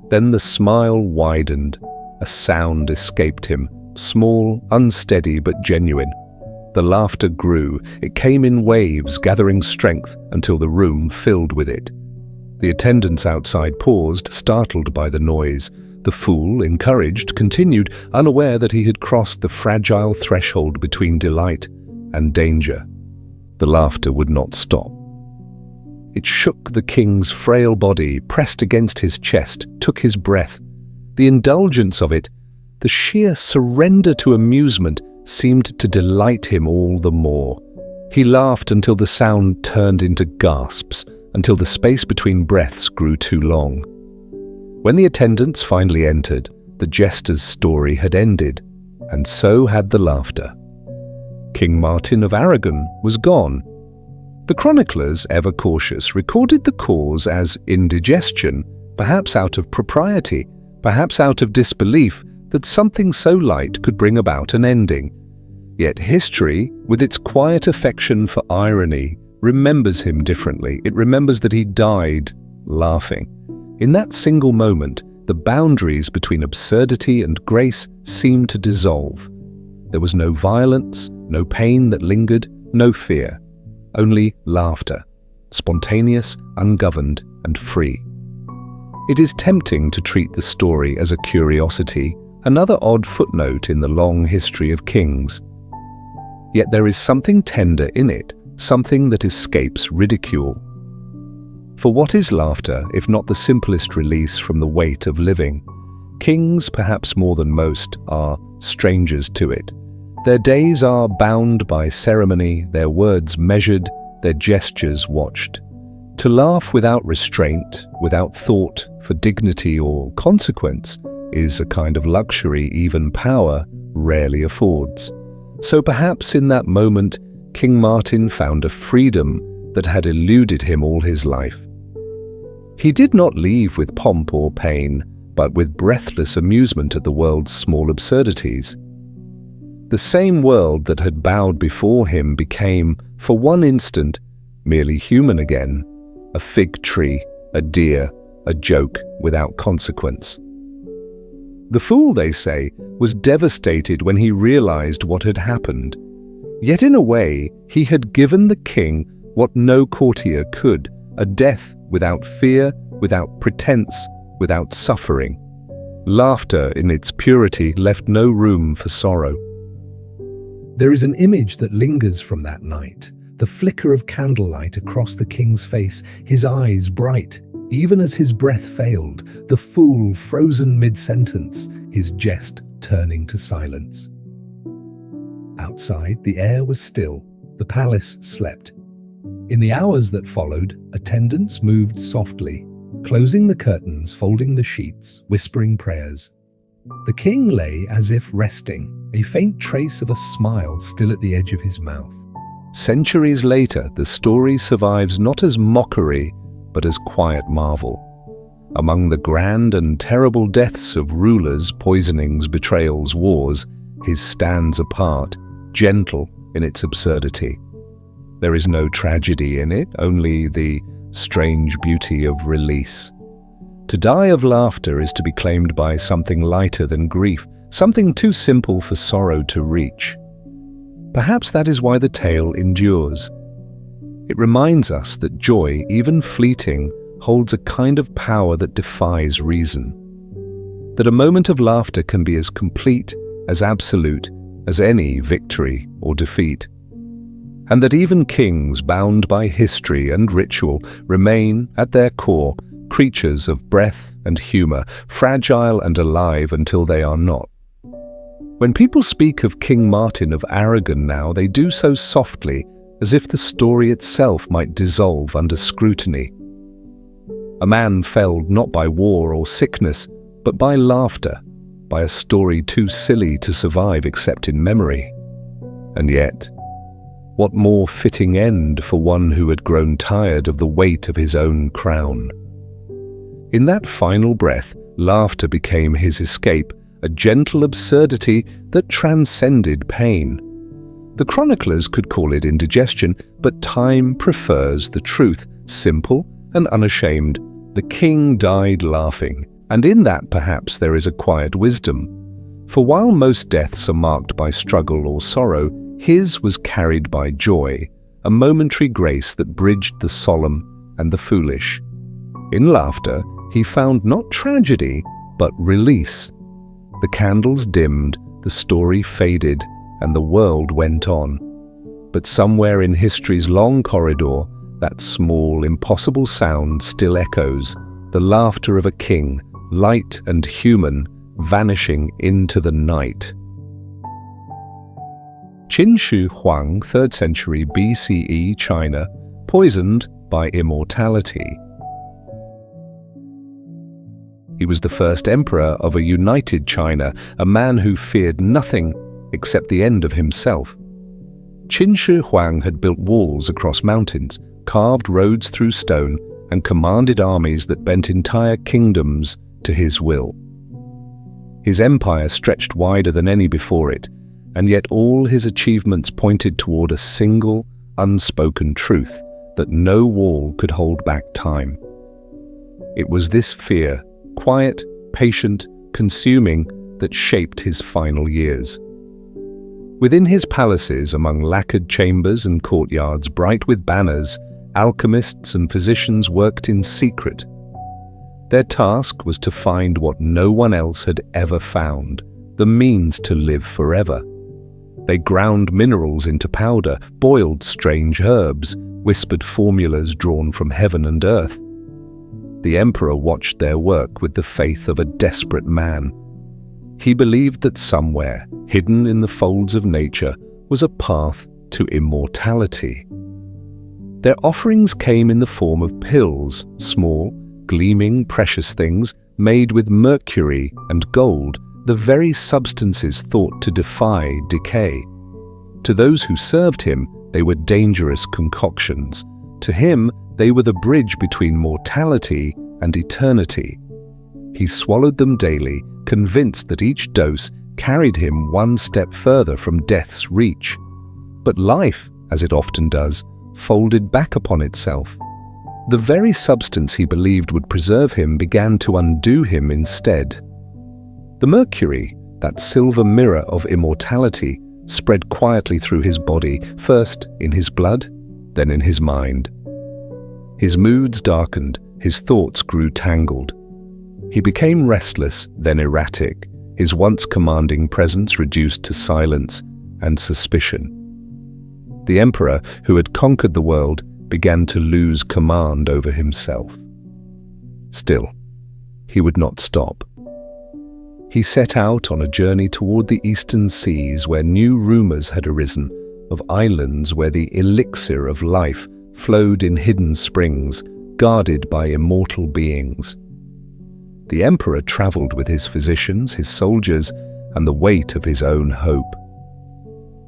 S1: Then the smile widened. A sound escaped him, small, unsteady, but genuine. The laughter grew. It came in waves, gathering strength until the room filled with it. The attendants outside paused, startled by the noise. The fool, encouraged, continued, unaware that he had crossed the fragile threshold between delight and danger. The laughter would not stop. It shook the king's frail body, pressed against his chest, took his breath. The indulgence of it, the sheer surrender to amusement, seemed to delight him all the more. He laughed until the sound turned into gasps, until the space between breaths grew too long. When the attendants finally entered, the jester's story had ended, and so had the laughter. King Martin of Aragon was gone. The chroniclers, ever cautious, recorded the cause as indigestion, perhaps out of propriety, perhaps out of disbelief that something so light could bring about an ending. Yet history, with its quiet affection for irony, remembers him differently. It remembers that he died laughing. In that single moment, the boundaries between absurdity and grace seemed to dissolve. There was no violence, no pain that lingered, no fear. Only laughter, spontaneous, ungoverned, and free. It is tempting to treat the story as a curiosity, another odd footnote in the long history of kings. Yet there is something tender in it, something that escapes ridicule. For what is laughter if not the simplest release from the weight of living? Kings, perhaps more than most, are strangers to it. Their days are bound by ceremony, their words measured, their gestures watched. To laugh without restraint, without thought for dignity or consequence, is a kind of luxury even power rarely affords. So perhaps in that moment, King Martin found a freedom that had eluded him all his life. He did not leave with pomp or pain, but with breathless amusement at the world's small absurdities. The same world that had bowed before him became, for one instant, merely human again, a fig tree, a deer, a joke without consequence. The fool, they say, was devastated when he realized what had happened. Yet in a way, he had given the king what no courtier could, a death without fear, without pretense, without suffering. Laughter, in its purity, left no room for sorrow.
S2: There is an image that lingers from that night, the flicker of candlelight across the king's face, his eyes bright, even as his breath failed, the fool frozen mid-sentence, his jest turning to silence. Outside, the air was still, the palace slept. In the hours that followed, attendants moved softly, closing the curtains, folding the sheets, whispering prayers. The king lay as if resting, a faint trace of a smile still at the edge of his mouth.
S1: Centuries later, the story survives not as mockery, but as quiet marvel. Among the grand and terrible deaths of rulers, poisonings, betrayals, wars, his stands apart, gentle in its absurdity. There is no tragedy in it, only the strange beauty of release. To die of laughter is to be claimed by something lighter than grief, something too simple for sorrow to reach. Perhaps that is why the tale endures. It reminds us that joy, even fleeting, holds a kind of power that defies reason. That a moment of laughter can be as complete, as absolute, as any victory or defeat. And that even kings, bound by history and ritual, remain, at their core, creatures of breath and humor, fragile and alive until they are not. When people speak of King Martin of Aragon now, they do so softly, as if the story itself might dissolve under scrutiny. A man felled not by war or sickness, but by laughter, by a story too silly to survive except in memory. And yet, what more fitting end for one who had grown tired of the weight of his own crown? In that final breath, laughter became his escape, a gentle absurdity that transcended pain. The chroniclers could call it indigestion, but time prefers the truth, simple and unashamed. The king died laughing, and in that perhaps there is a quiet wisdom. For while most deaths are marked by struggle or sorrow, his was carried by joy, a momentary grace that bridged the solemn and the foolish. In laughter, he found not tragedy, but release. The candles dimmed, the story faded, and the world went on. But somewhere in history's long corridor, that small, impossible sound still echoes, the laughter of a king, light and human, vanishing into the night. Qin Shi Huang, 3rd century BCE, China, poisoned by immortality. He was the first emperor of a united China, a man who feared nothing except the end of himself. Qin Shi Huang had built walls across mountains, carved roads through stone, and commanded armies that bent entire kingdoms to his will. His empire stretched wider than any before it, and yet all his achievements pointed toward a single, unspoken truth, that no wall could hold back time. It was this fear, quiet, patient, consuming, that shaped his final years. Within his palaces, among lacquered chambers and courtyards bright with banners, alchemists and physicians worked in secret. Their task was to find what no one else had ever found, the means to live forever. They ground minerals into powder, boiled strange herbs, whispered formulas drawn from heaven and earth. The emperor watched their work with the faith of a desperate man. He believed that somewhere, hidden in the folds of nature, was a path to immortality. Their offerings came in the form of pills, small, gleaming, precious things made with mercury and gold, the very substances thought to defy decay. To those who served him, they were dangerous concoctions. To him, they were the bridge between mortality and eternity. He swallowed them daily, convinced that each dose carried him one step further from death's reach. But life, as it often does, folded back upon itself. The very substance he believed would preserve him began to undo him instead. The mercury, that silver mirror of immortality, spread quietly through his body, first in his blood, then in his mind. His moods darkened, his thoughts grew tangled. He became restless, then erratic, his once commanding presence reduced to silence and suspicion. The emperor, who had conquered the world, began to lose command over himself. Still, he would not stop. He set out on a journey toward the eastern seas where new rumors had arisen of islands where the elixir of life flowed in hidden springs, guarded by immortal beings. The emperor traveled with his physicians, his soldiers, and the weight of his own hope.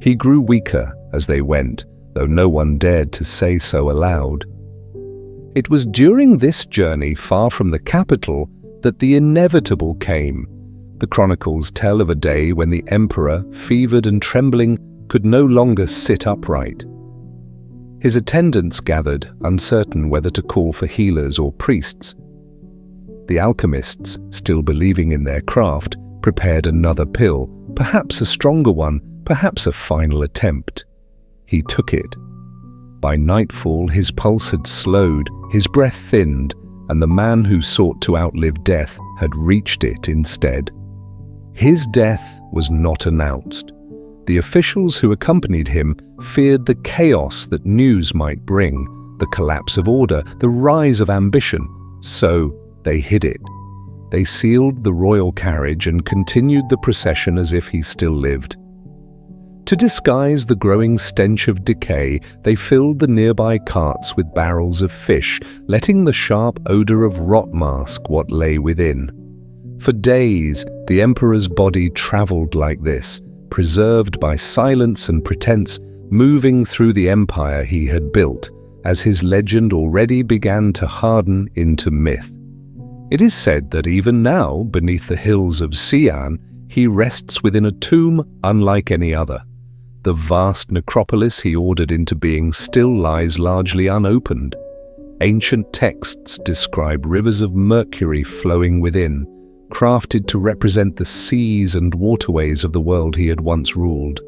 S1: He grew weaker as they went, though no one dared to say so aloud. It was during this journey far from the capital that the inevitable came. The chronicles tell of a day when the emperor, fevered and trembling, could no longer sit upright. His attendants gathered, uncertain whether to call for healers or priests. The alchemists, still believing in their craft, prepared another pill, perhaps a stronger one, perhaps a final attempt. He took it. By nightfall, his pulse had slowed, his breath thinned, and the man who sought to outlive death had reached it instead. His death was not announced. The officials who accompanied him feared the chaos that news might bring, the collapse of order, the rise of ambition, so they hid it. They sealed the royal carriage and continued the procession as if he still lived. To disguise the growing stench of decay, they filled the nearby carts with barrels of fish, letting the sharp odor of rot mask what lay within. For days, the emperor's body traveled like this, preserved by silence and pretense, moving through the empire he had built, as his legend already began to harden into myth. It is said that even now, beneath the hills of Xi'an, he rests within a tomb unlike any other. The vast necropolis he ordered into being still lies largely unopened. Ancient texts describe rivers of mercury flowing within, crafted to represent the seas and waterways of the world he had once ruled.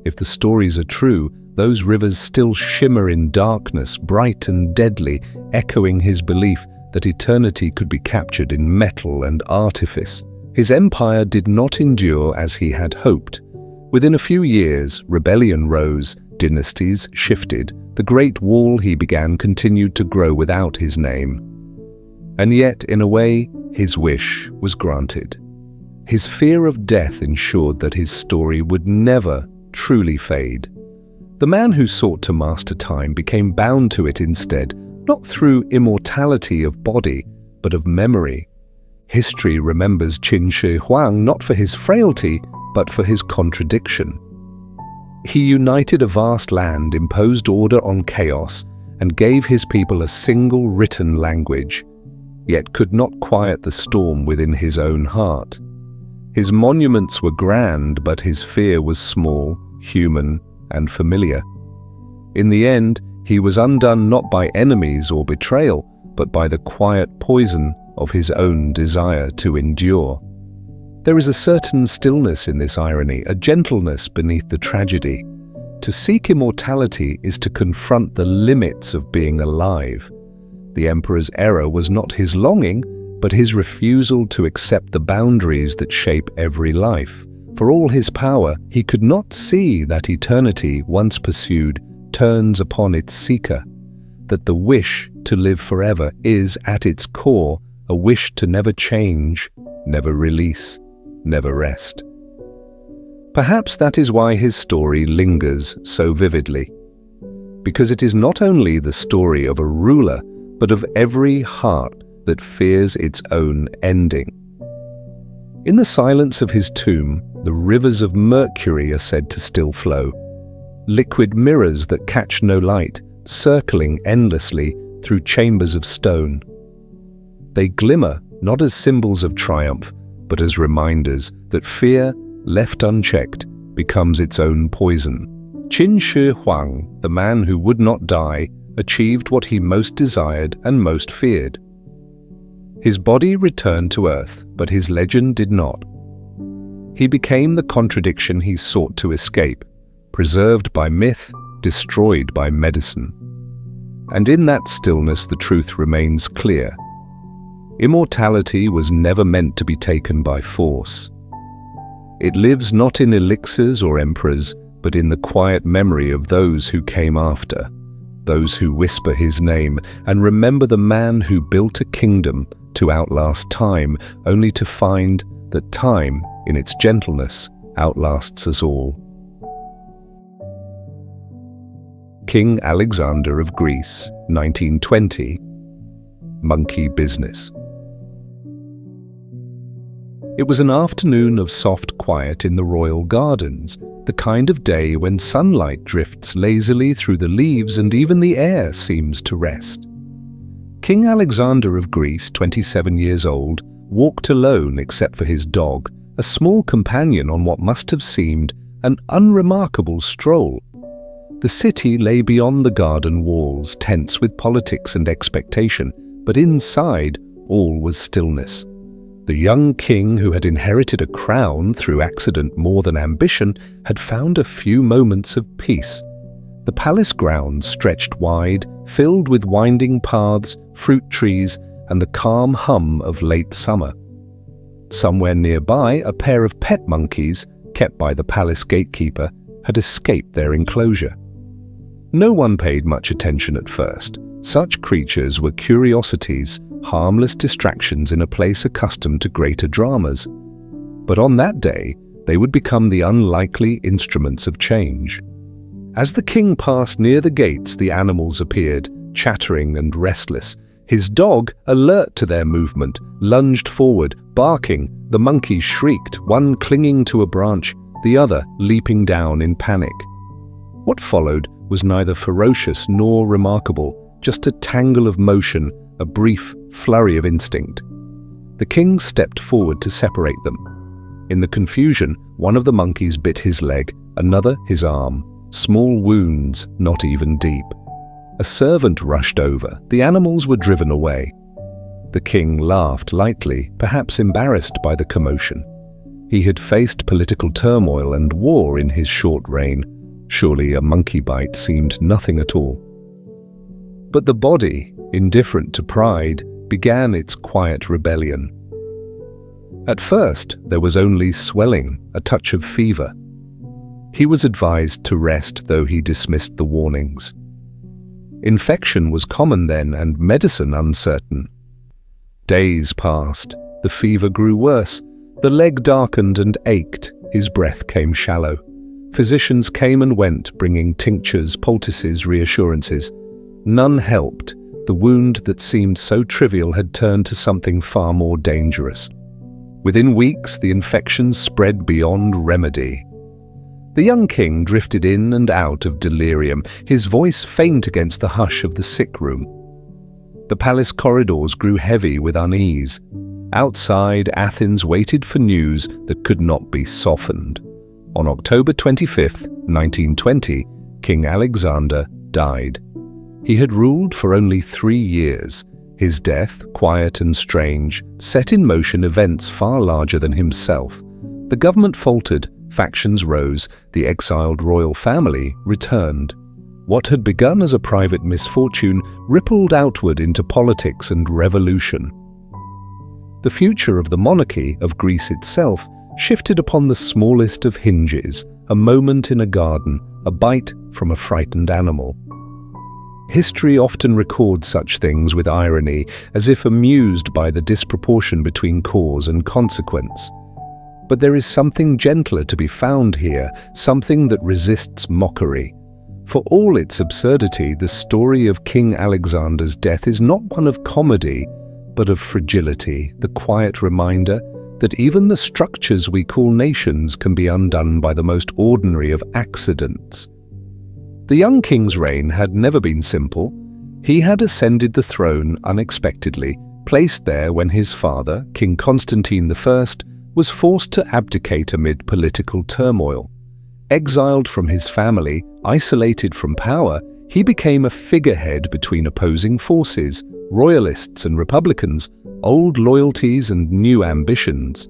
S1: If the stories are true, those rivers still shimmer in darkness, bright and deadly, echoing his belief that eternity could be captured in metal and artifice. His empire did not endure as he had hoped. Within a few years, rebellion rose, dynasties shifted, the great wall he began continued to grow without his name. And yet, in a way, his wish was granted. His fear of death ensured that his story would never truly fade. The man who sought to master time became bound to it instead, not through immortality of body, but of memory. History remembers Qin Shi Huang not for his frailty, but for his contradiction. He united a vast land, imposed order on chaos, and gave his people a single written language, yet could not quiet the storm within his own heart. His monuments were grand, but his fear was small, human, and familiar. In the end, he was undone not by enemies or betrayal, but by the quiet poison of his own desire to endure. There is a certain stillness in this irony, a gentleness beneath the tragedy. To seek immortality is to confront the limits of being alive. The emperor's error was not his longing, but his refusal to accept the boundaries that shape every life. For all his power, he could not see that eternity, once pursued, turns upon its seeker, that the wish to live forever is, at its core, a wish to never change, never release, never rest. Perhaps that is why his story lingers so vividly, because it is not only the story of a ruler, but of every heart that fears its own ending. In the silence of his tomb, the rivers of mercury are said to still flow, liquid mirrors that catch no light, circling endlessly through chambers of stone. They glimmer not as symbols of triumph, but as reminders that fear, left unchecked, becomes its own poison. Qin Shi Huang, the man who would not die, achieved what he most desired and most feared. His body returned to earth, but his legend did not. He became the contradiction he sought to escape, preserved by myth, destroyed by medicine. And in that stillness the truth remains clear. Immortality was never meant to be taken by force. It lives not in elixirs or emperors, but in the quiet memory of those who came after, those who whisper his name and remember the man who built a kingdom to outlast time, only to find that time, in its gentleness, outlasts us all. King Alexander of Greece, 1920. Monkey business. It was an afternoon of soft quiet in the royal gardens, the kind of day when sunlight drifts lazily through the leaves and even the air seems to rest. King Alexander of Greece, 27 years old, walked alone except for his dog, a small companion on what must have seemed an unremarkable stroll. The city lay beyond the garden walls, tense with politics and expectation, but inside all was stillness. The young king, who had inherited a crown through accident more than ambition, had found a few moments of peace. The palace grounds stretched wide, filled with winding paths, fruit trees, and the calm hum of late summer. Somewhere nearby, a pair of pet monkeys, kept by the palace gatekeeper, had escaped their enclosure. No one paid much attention at first. Such creatures were curiosities, harmless distractions in a place accustomed to greater dramas. But on that day, they would become the unlikely instruments of change. As the king passed near the gates, the animals appeared, chattering and restless. His dog, alert to their movement, lunged forward, barking. The monkeys shrieked, one clinging to a branch, the other leaping down in panic. What followed was neither ferocious nor remarkable, just a tangle of motion, a brief flurry of instinct. The king stepped forward to separate them. In the confusion, one of the monkeys bit his leg, another his arm. Small wounds, not even deep. A servant rushed over. The animals were driven away. The king laughed lightly, perhaps embarrassed by the commotion. He had faced political turmoil and war in his short reign. Surely a monkey bite seemed nothing at all. But the body, indifferent to pride, began its quiet rebellion. At first, there was only swelling, a touch of fever. He was advised to rest, though he dismissed the warnings. Infection was common then, and medicine uncertain. Days passed. The fever grew worse. The leg darkened and ached. His breath came shallow. Physicians came and went, bringing tinctures, poultices, reassurances. None helped. The wound that seemed so trivial had turned to something far more dangerous. Within weeks, the infection spread beyond remedy. The young king drifted in and out of delirium, his voice faint against the hush of the sick room. The palace corridors grew heavy with unease. Outside, Athens waited for news that could not be softened. On October 25th, 1920, King Alexander died. He had ruled for only 3 years. His death, quiet and strange, set in motion events far larger than himself. The government faltered, factions rose, the exiled royal family returned. What had begun as a private misfortune rippled outward into politics and revolution. The future of the monarchy, of Greece itself, shifted upon the smallest of hinges, a moment in a garden, a bite from a frightened animal. History often records such things with irony, as if amused by the disproportion between cause and consequence. But there is something gentler to be found here, something that resists mockery. For all its absurdity, the story of King Alexander's death is not one of comedy, but of fragility, the quiet reminder that even the structures we call nations can be undone by the most ordinary of accidents. The young king's reign had never been simple. He had ascended the throne unexpectedly, placed there when his father, King Constantine I, was forced to abdicate amid political turmoil. Exiled from his family, isolated from power, he became a figurehead between opposing forces, royalists and republicans, old loyalties and new ambitions.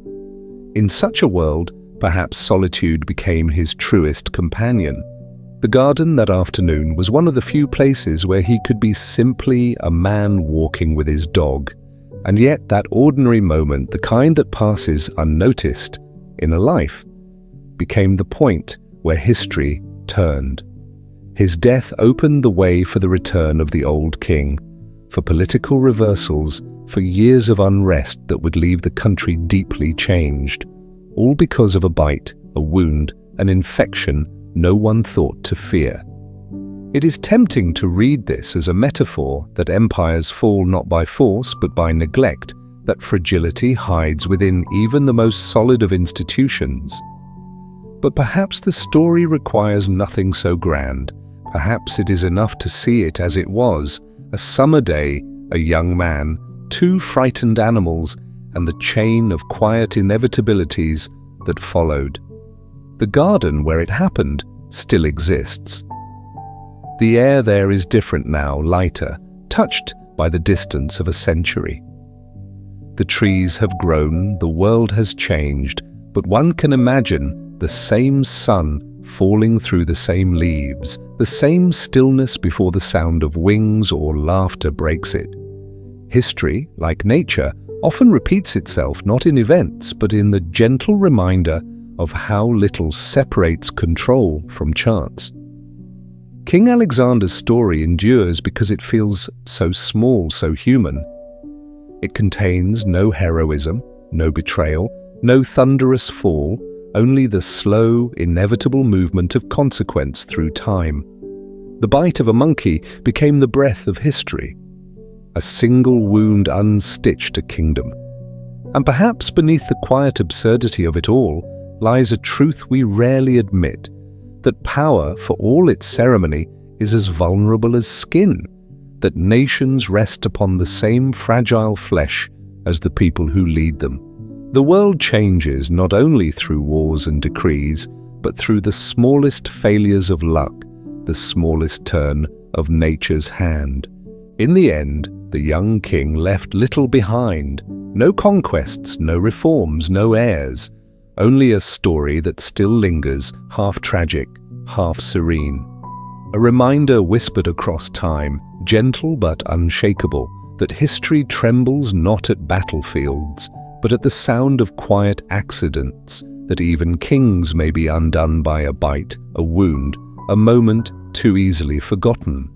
S1: In such a world, perhaps solitude became his truest companion. The garden that afternoon was one of the few places where he could be simply a man walking with his dog. And yet that ordinary moment, the kind that passes unnoticed in a life, became the point where history turned. His death opened the way for the return of the old king, for political reversals, for years of unrest that would leave the country deeply changed, all because of a bite, a wound, an infection no one thought to fear. It is tempting to read this as a metaphor that empires fall not by force but by neglect, that fragility hides within even the most solid of institutions. But perhaps the story requires nothing so grand. Perhaps it is enough to see it as it was, a summer day, a young man, two frightened animals, and the chain of quiet inevitabilities that followed. The garden where it happened still exists. The air there is different now, lighter, touched by the distance of a century. The trees have grown, the world has changed, but one can imagine the same sun falling through the same leaves, the same stillness before the sound of wings or laughter breaks it. History, like nature, often repeats itself not in events but in the gentle reminder of how little separates control from chance. King Alexander's story endures because it feels so small, so human. It contains no heroism, no betrayal, no thunderous fall, only the slow, inevitable movement of consequence through time. The bite of a monkey became the breath of history. A single wound unstitched a kingdom. And perhaps beneath the quiet absurdity of it all lies a truth we rarely admit, that power, for all its ceremony, is as vulnerable as skin, that nations rest upon the same fragile flesh as the people who lead them. The world changes not only through wars and decrees, but through the smallest failures of luck, the smallest turn of nature's hand. In the end, the young king left little behind, no conquests, no reforms, no heirs, only a story that still lingers, half tragic, half serene. A reminder whispered across time, gentle but unshakable, that history trembles not at battlefields, but at the sound of quiet accidents, that even kings may be undone by a bite, a wound, a moment too easily forgotten.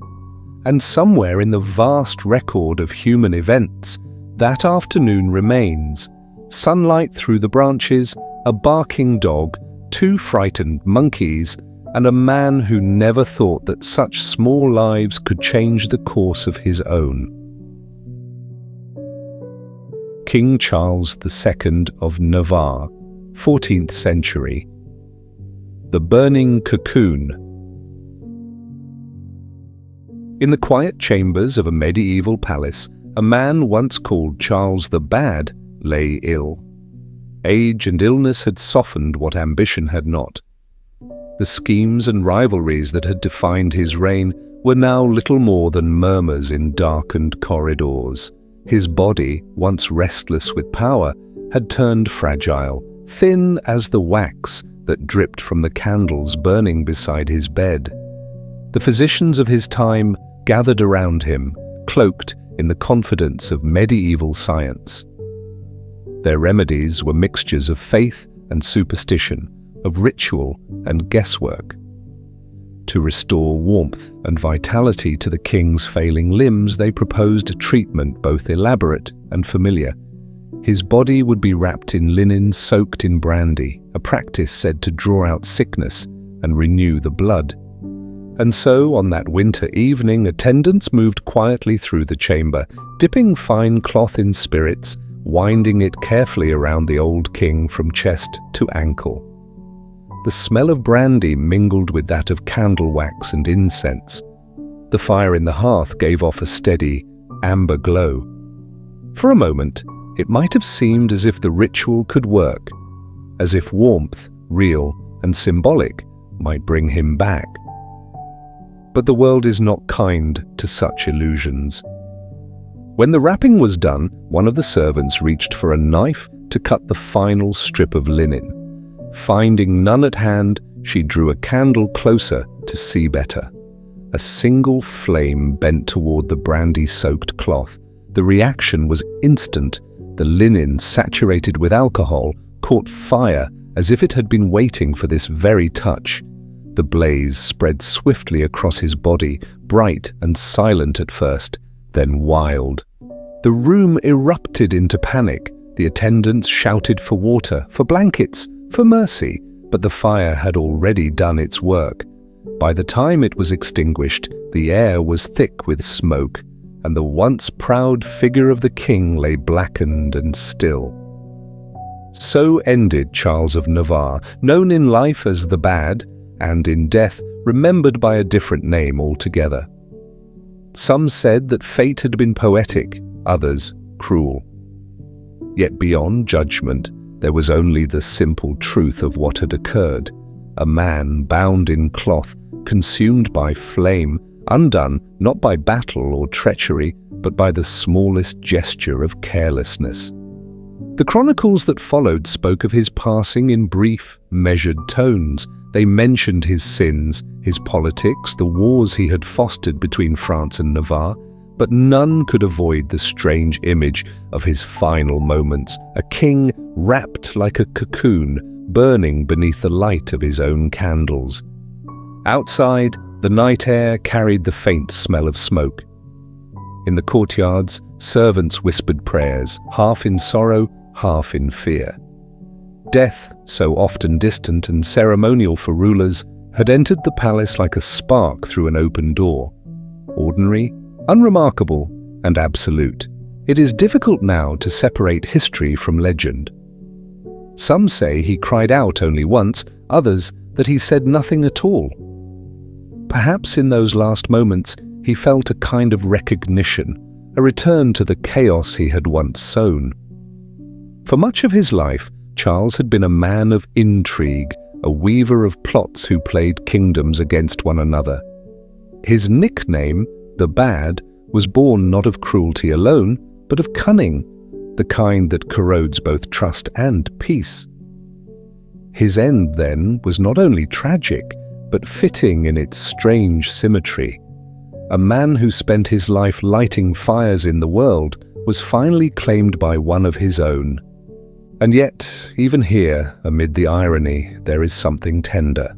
S1: And somewhere in the vast record of human events, that afternoon remains. Sunlight through the branches, a barking dog, two frightened monkeys, and a man who never thought that such small lives could change the course of his own. King Charles II of Navarre, 14th century. The burning cocoon. In the quiet chambers of a medieval palace, a man once called Charles the Bad lay ill. Age and illness had softened what ambition had not. The schemes and rivalries that had defined his reign were now little more than murmurs in darkened corridors. His body, once restless with power, had turned fragile, thin as the wax that dripped from the candles burning beside his bed. The physicians of his time gathered around him, cloaked in the confidence of medieval science. Their remedies were mixtures of faith and superstition, of ritual and guesswork. To restore warmth and vitality to the king's failing limbs, they proposed a treatment both elaborate and familiar. His body would be wrapped in linen soaked in brandy, a practice said to draw out sickness and renew the blood. And so, on that winter evening, attendants moved quietly through the chamber, dipping fine cloth in spirits, winding it carefully around the old king from chest to ankle. The smell of brandy mingled with that of candle wax and incense. The fire in the hearth gave off a steady, amber glow. For a moment, it might have seemed as if the ritual could work, as if warmth, real and symbolic, might bring him back. But the world is not kind to such illusions. When the wrapping was done, one of the servants reached for a knife to cut the final strip of linen. Finding none at hand, she drew a candle closer to see better. A single flame bent toward the brandy-soaked cloth, The reaction was instant. The linen, saturated with alcohol, caught fire as if it had been waiting for this very touch. The blaze spread swiftly across his body, bright and silent at first, then wild. The room erupted into panic. The attendants shouted for water, for blankets, for mercy, but the fire had already done its work. By the time it was extinguished, the air was thick with smoke, and the once proud figure of the king lay blackened and still. So ended Charles of Navarre, known in life as the Bad, and in death remembered by a different name altogether. Some said that fate had been poetic, others cruel. Yet beyond judgment, there was only the simple truth of what had occurred. A man bound in cloth, consumed by flame, undone not by battle or treachery, but by the smallest gesture of carelessness. The chronicles that followed spoke of his passing in brief, measured tones. They mentioned his sins, his politics, the wars he had fostered between France and Navarre, but none could avoid the strange image of his final moments, a king wrapped like a cocoon, burning beneath the light of his own candles. Outside, the night air carried the faint smell of smoke. In the courtyards, servants whispered prayers, half in sorrow, half in fear. Death, so often distant and ceremonial for rulers, had entered the palace like a spark through an open door. Ordinary, unremarkable, and absolute. It is difficult now to separate history from legend. Some say he cried out only once, others that he said nothing at all. Perhaps in those last moments he felt a kind of recognition, a return to the chaos he had once sown. For much of his life, Charles had been a man of intrigue, a weaver of plots who played kingdoms against one another. His nickname, the Bad, was born not of cruelty alone, but of cunning, the kind that corrodes both trust and peace. His end, then, was not only tragic, but fitting in its strange symmetry. A man who spent his life lighting fires in the world was finally claimed by one of his own. And yet, even here, amid the irony, there is something tender.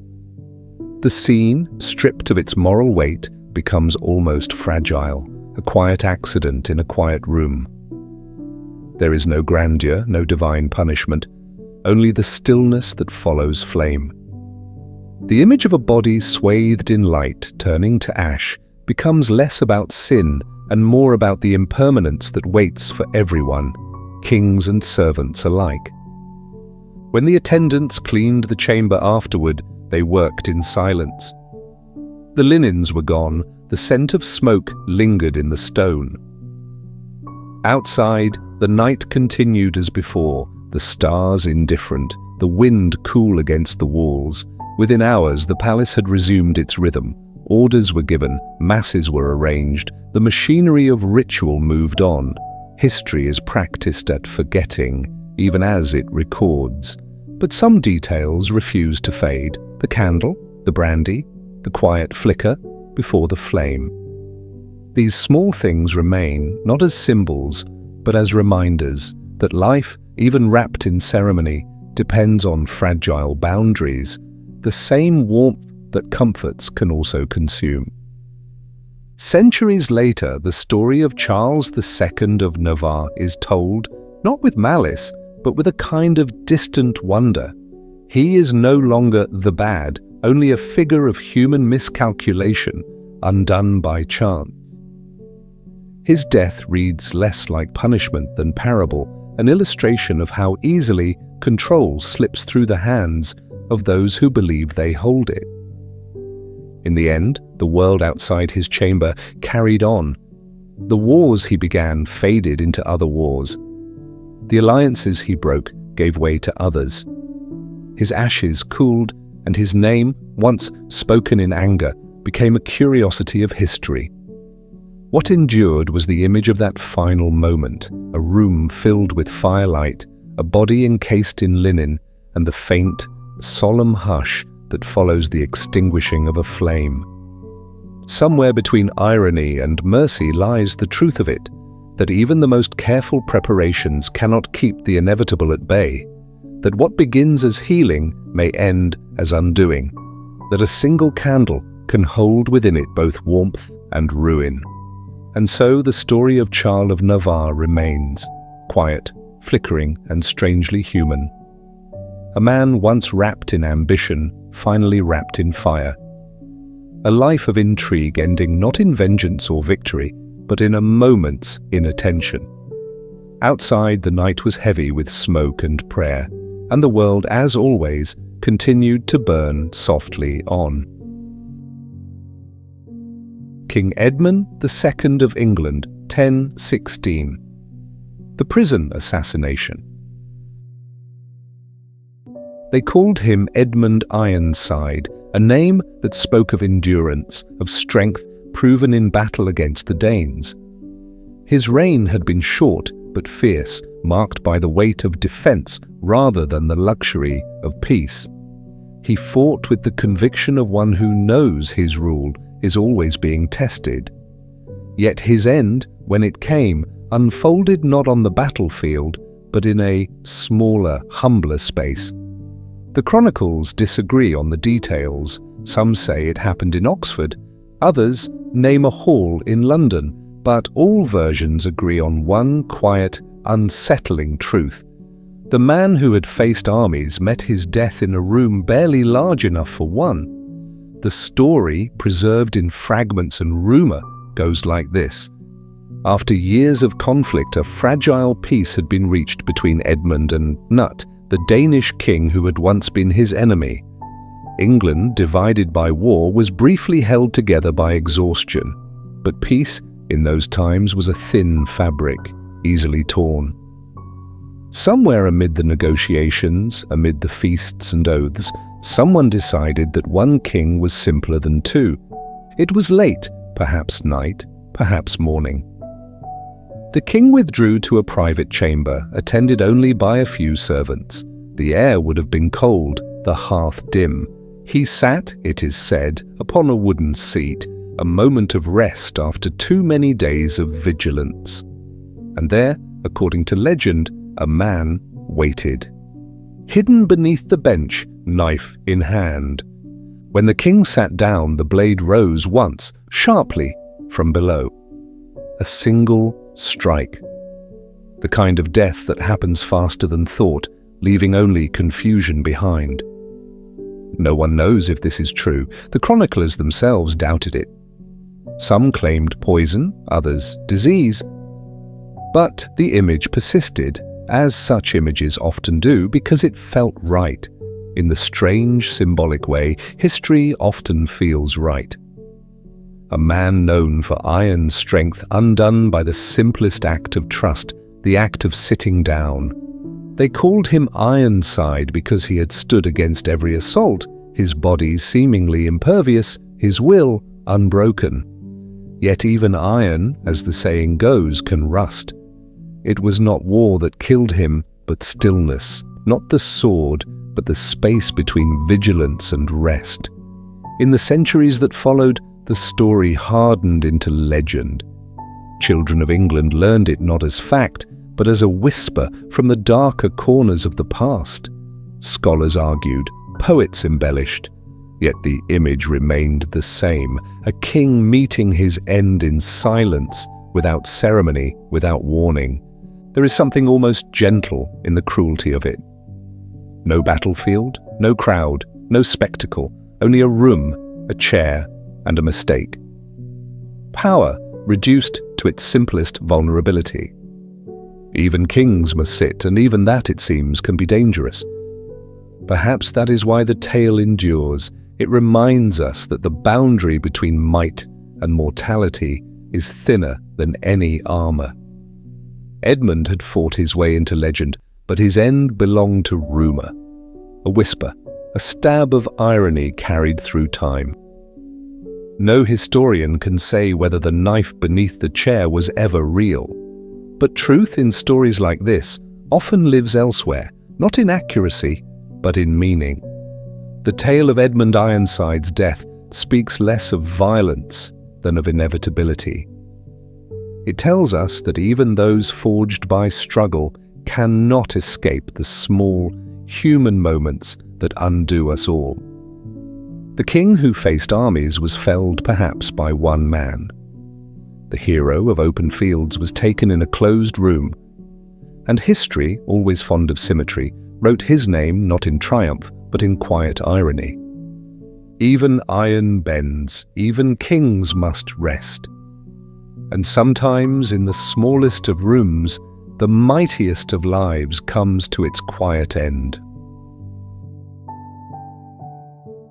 S1: The scene, stripped of its moral weight, becomes almost fragile, a quiet accident in a quiet room. There is no grandeur, no divine punishment, only the stillness that follows flame. The image of a body swathed in light, turning to ash, becomes less about sin and more about the impermanence that waits for everyone, kings and servants alike. When the attendants cleaned the chamber afterward, they worked in silence. The linens were gone, the scent of smoke lingered in the stone. Outside, the night continued as before, the stars indifferent, the wind cool against the walls. Within hours, the palace had resumed its rhythm. Orders were given, masses were arranged, the machinery of ritual moved on. History is practiced at forgetting, even as it records. But some details refuse to fade. The candle, the brandy, the quiet flicker before the flame. These small things remain, not as symbols, but as reminders that life, even wrapped in ceremony, depends on fragile boundaries. The same warmth that comforts can also consume. Centuries later, the story of Charles II of Navarre is told, not with malice, but with a kind of distant wonder. He is no longer the Bad, only a figure of human miscalculation, undone by chance. His death reads less like punishment than parable, an illustration of how easily control slips through the hands of those who believe they hold it. In the end, the world outside his chamber carried on. The wars he began faded into other wars. The alliances he broke gave way to others. His ashes cooled, and his name, once spoken in anger, became a curiosity of history. What endured was the image of that final moment, a room filled with firelight, a body encased in linen, and the faint, solemn hush that follows the extinguishing of a flame. Somewhere between irony and mercy lies the truth of it. that even the most careful preparations cannot keep the inevitable at bay, that what begins as healing may end as undoing, that a single candle can hold within it both warmth and ruin. And so the story of Charles of Navarre remains, quiet, flickering, and strangely human. A man once wrapped in ambition, finally wrapped in fire. A life of intrigue ending not in vengeance or victory, but in a moment's inattention. Outside, the night was heavy with smoke and prayer, and the world, as always, continued to burn softly on. King Edmund II of England, 1016. The prison assassination. They called him Edmund Ironside, a name that spoke of endurance, of strength proven in battle against the Danes. His reign had been short but fierce, marked by the weight of defense rather than the luxury of peace. He fought with the conviction of one who knows his rule is always being tested. Yet his end, when it came, unfolded not on the battlefield, but in a smaller, humbler space. The chronicles disagree on the details. Some say it happened in Oxford, others name a hall in London, but all versions agree on one quiet, unsettling truth. The man who had faced armies met his death in a room barely large enough for one. The story, preserved in fragments and rumour, goes like this. After years of conflict, a fragile peace had been reached between Edmund and Knut, the Danish king who had once been his enemy. England, divided by war, was briefly held together by exhaustion. But peace, in those times, was a thin fabric, easily torn. Somewhere amid the negotiations, amid the feasts and oaths, someone decided that one king was simpler than two. It was late, perhaps night, perhaps morning. The king withdrew to a private chamber, attended only by a few servants. The air would have been cold, the hearth dim. He sat, it is said, upon a wooden seat, a moment of rest after too many days of vigilance. And there, according to legend, a man waited. Hidden beneath the bench, knife in hand. When the king sat down, the blade rose once, sharply, from below. A single strike. The kind of death that happens faster than thought, leaving only confusion behind. No one knows if this is true. The chroniclers themselves doubted it. Some claimed poison, others disease. But the image persisted, as such images often do, because it felt right. In the strange, symbolic way, history often feels right. A man known for iron strength undone by the simplest act of trust, the act of sitting down. They called him Ironside because he had stood against every assault, his body seemingly impervious, his will unbroken. Yet even iron, as the saying goes, can rust. It was not war that killed him, but stillness, not the sword, but the space between vigilance and rest. In the centuries that followed, the story hardened into legend. Children of England learned it not as fact, but as a whisper from the darker corners of the past. Scholars argued, poets embellished, yet the image remained the same, a king meeting his end in silence, without ceremony, without warning. There is something almost gentle in the cruelty of it. No battlefield, no crowd, no spectacle, only a room, a chair, and a mistake. Power reduced to its simplest vulnerability. Even kings must sit, and even that, it seems, can be dangerous. Perhaps that is why the tale endures. It reminds us that the boundary between might and mortality is thinner than any armor. Edmund had fought his way into legend, but his end belonged to rumor. A whisper, a stab of irony carried through time. No historian can say whether the knife beneath the chair was ever real. But truth in stories like this often lives elsewhere, not in accuracy, but in meaning. The tale of Edmund Ironside's death speaks less of violence than of inevitability. It tells us that even those forged by struggle cannot escape the small, human moments that undo us all. The king who faced armies was felled perhaps by one man. The hero of open fields was taken in a closed room, and history, always fond of symmetry, wrote his name not in triumph but in quiet irony. Even iron bends, even kings must rest. And sometimes in the smallest of rooms, the mightiest of lives comes to its quiet end.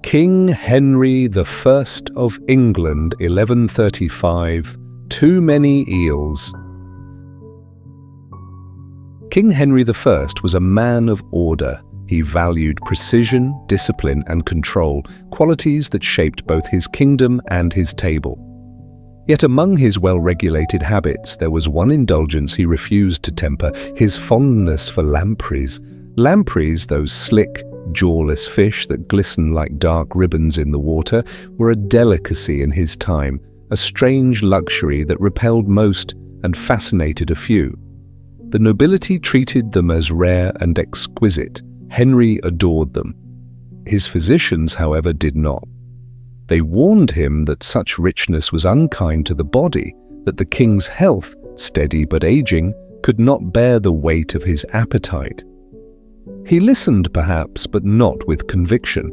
S1: King Henry I of England, 1135, Too Many Eels. King Henry I was a man of order. He valued precision, discipline, and control, qualities that shaped both his kingdom and his table. Yet among his well-regulated habits, there was one indulgence he refused to temper: his fondness for lampreys. Lampreys, those slick, jawless fish that glisten like dark ribbons in the water, were a delicacy in his time, a strange luxury that repelled most and fascinated a few. The nobility treated them as rare and exquisite. Henry adored them. His physicians, however, did not. They warned him that such richness was unkind to the body, that the king's health, steady but aging, could not bear the weight of his appetite. He listened perhaps, but not with conviction.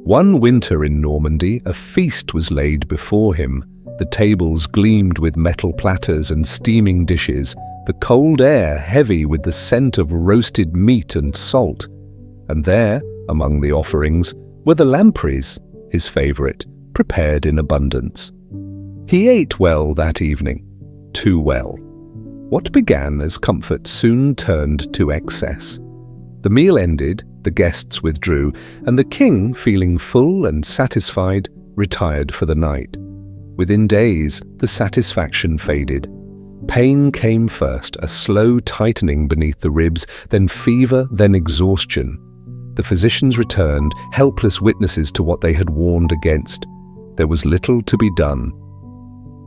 S1: One winter in Normandy, a feast was laid before him. The tables gleamed with metal platters and steaming dishes, the cold air heavy with the scent of roasted meat and salt. And there, among the offerings, were the lampreys, his favorite, prepared in abundance. He ate well that evening, too well. What began as comfort soon turned to excess. The meal ended, the guests withdrew, and the king, feeling full and satisfied, retired for the night. Within days, the satisfaction faded. Pain came first, a slow tightening beneath the ribs, then fever, then exhaustion. The physicians returned, helpless witnesses to what they had warned against. There was little to be done.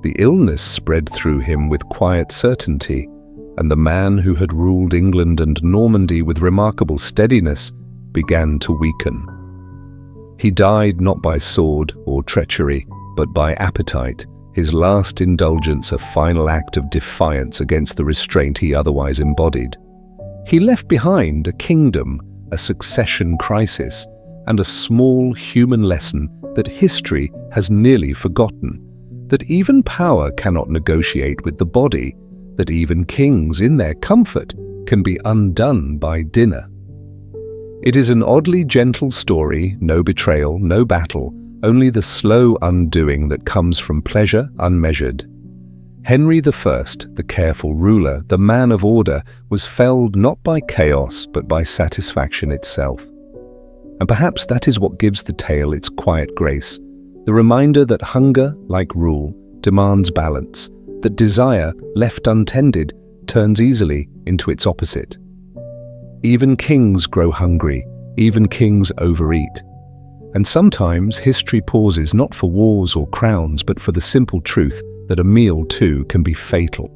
S1: The illness spread through him with quiet certainty, and the man who had ruled England and Normandy with remarkable steadiness began to weaken. He died not by sword or treachery, but by appetite, his last indulgence a final act of defiance against the restraint he otherwise embodied. He left behind a kingdom, a succession crisis, and a small human lesson that history has nearly forgotten, that even power cannot negotiate with the body, that even kings in their comfort can be undone by dinner. It is an oddly gentle story, no betrayal, no battle, only the slow undoing that comes from pleasure unmeasured. Henry I, the careful ruler, the man of order, was felled not by chaos but by satisfaction itself. And perhaps that is what gives the tale its quiet grace, the reminder that hunger, like rule, demands balance, that desire, left untended, turns easily into its opposite. Even kings grow hungry, even kings overeat. And sometimes history pauses not for wars or crowns, but for the simple truth that a meal too can be fatal.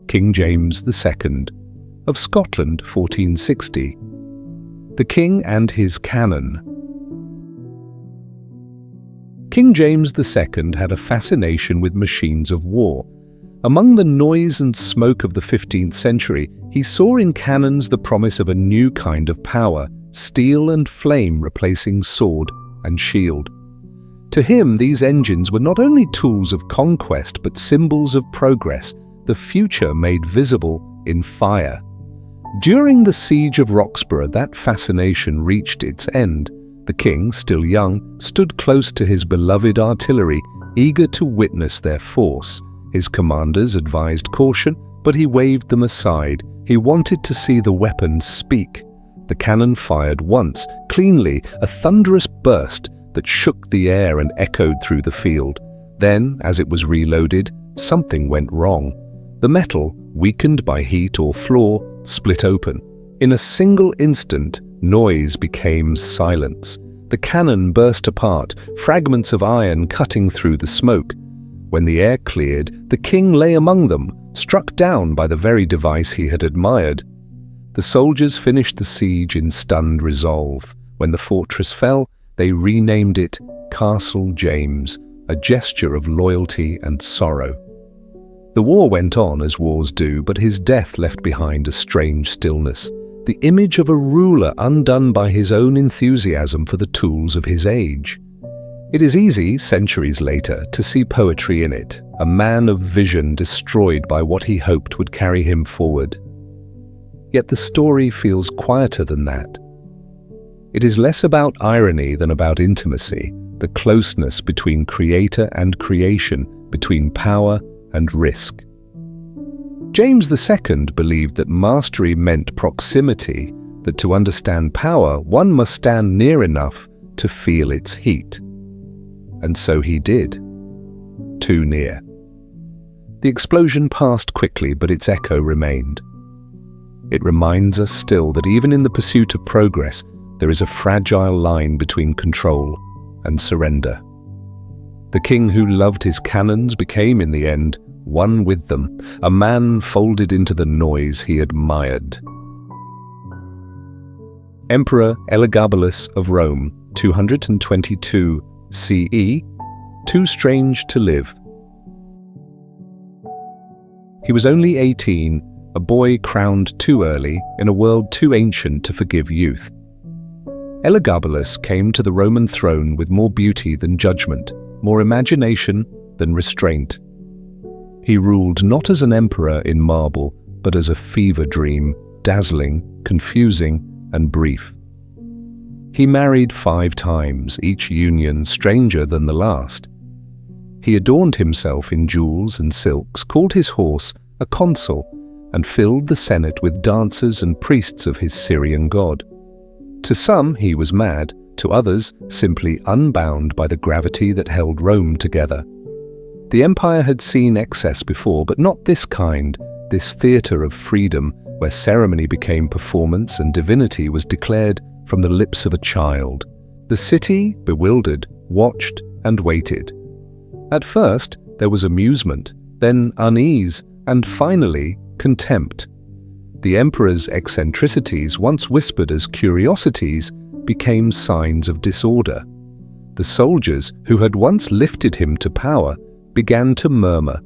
S1: King James II of Scotland, 1460. The King and his Cannon. King James II had a fascination with machines of war. Among the noise and smoke of the 15th century, he saw in cannons the promise of a new kind of power, steel and flame replacing sword and shield. To him, these engines were not only tools of conquest but symbols of progress, the future made visible in fire. During the siege of Roxburgh, that fascination reached its end. The king, still young, stood close to his beloved artillery, eager to witness their force. His commanders advised caution, but he waved them aside. He wanted to see the weapons speak. The cannon fired once, cleanly, a thunderous burst that shook the air and echoed through the field. Then, as it was reloaded, something went wrong. The metal, weakened by heat or flaw, split open. In a single instant, noise became silence. The cannon burst apart, fragments of iron cutting through the smoke. When the air cleared, the king lay among them, struck down by the very device he had admired. The soldiers finished the siege in stunned resolve. When the fortress fell, they renamed it Castle James, a gesture of loyalty and sorrow. The war went on as wars do, but his death left behind a strange stillness, the image of a ruler undone by his own enthusiasm for the tools of his age. It is easy, centuries later, to see poetry in it, a man of vision destroyed by what he hoped would carry him forward. Yet the story feels quieter than that. It is less about irony than about intimacy, the closeness between creator and creation, between power and risk. James II believed that mastery meant proximity, that to understand power, one must stand near enough to feel its heat. And so he did. Too near. The explosion passed quickly, but its echo remained. It reminds us still that even in the pursuit of progress, there is a fragile line between control and surrender. The king who loved his cannons became, in the end, one with them, a man folded into the noise he admired. Emperor Elagabalus of Rome, 222 CE, too strange to live. He was only 18, a boy crowned too early in a world too ancient to forgive youth. Elagabalus came to the Roman throne with more beauty than judgment, more imagination than restraint. He ruled not as an emperor in marble, but as a fever dream, dazzling, confusing, and brief. He married 5 times, each union stranger than the last. He adorned himself in jewels and silks, called his horse a consul, and filled the Senate with dancers and priests of his Syrian god. To some he was mad, to others simply unbound by the gravity that held Rome together. The empire had seen excess before, but not this kind, this theatre of freedom where ceremony became performance and divinity was declared from the lips of a child. The city, bewildered, watched and waited. At first, there was amusement, then unease, and finally, contempt. The emperor's eccentricities, once whispered as curiosities, became signs of disorder. The soldiers, who had once lifted him to power, began to murmur.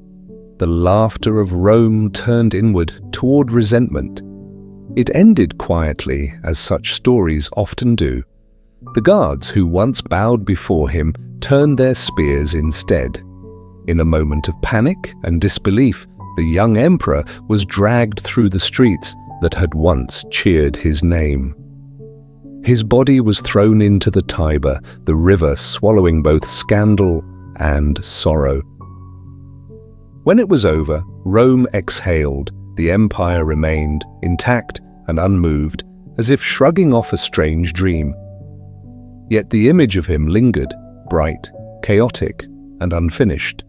S1: The laughter of Rome turned inward toward resentment. It ended quietly, as such stories often do. The guards who once bowed before him turned their spears instead. In a moment of panic and disbelief, the young emperor was dragged through the streets that had once cheered his name. His body was thrown into the Tiber, the river swallowing both scandal and sorrow. When it was over, Rome exhaled. The empire remained, intact and unmoved, as if shrugging off a strange dream. Yet the image of him lingered, bright, chaotic, and unfinished.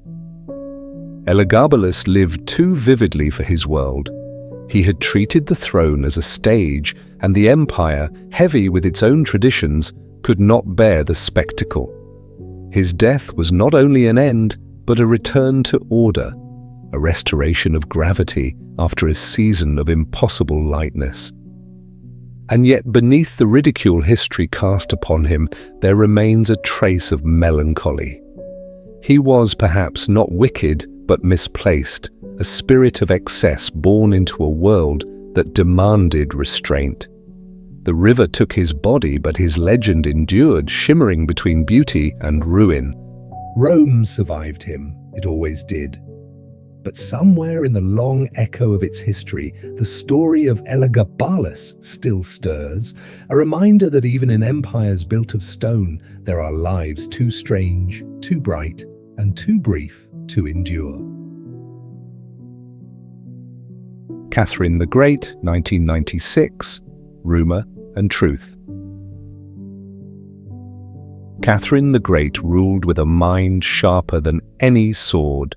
S1: Elagabalus lived too vividly for his world. He had treated the throne as a stage, and the empire, heavy with its own traditions, could not bear the spectacle. His death was not only an end, but a return to order, a restoration of gravity after a season of impossible lightness. And yet beneath the ridicule history cast upon him, there remains a trace of melancholy. He was perhaps not wicked, but misplaced, a spirit of excess born into a world that demanded restraint. The river took his body, but his legend endured, shimmering between beauty and ruin.
S2: Rome survived him, it always did. But somewhere in the long echo of its history, the story of Elagabalus still stirs, a reminder that even in empires built of stone, there are lives too strange, too bright, and too brief to endure.
S1: Catherine the Great, 1996, Rumour and Truth. Catherine the Great ruled with a mind sharper than any sword.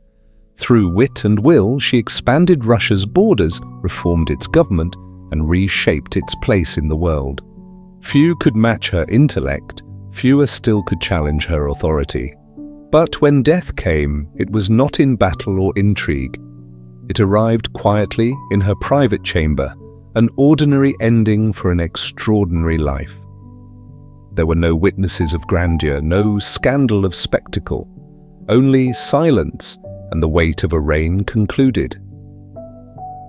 S1: Through wit and will, she expanded Russia's borders, reformed its government, and reshaped its place in the world. Few could match her intellect, fewer still could challenge her authority. But when death came, it was not in battle or intrigue. It arrived quietly in her private chamber, an ordinary ending for an extraordinary life. There were no witnesses of grandeur, no scandal of spectacle, only silence and the weight of a reign concluded.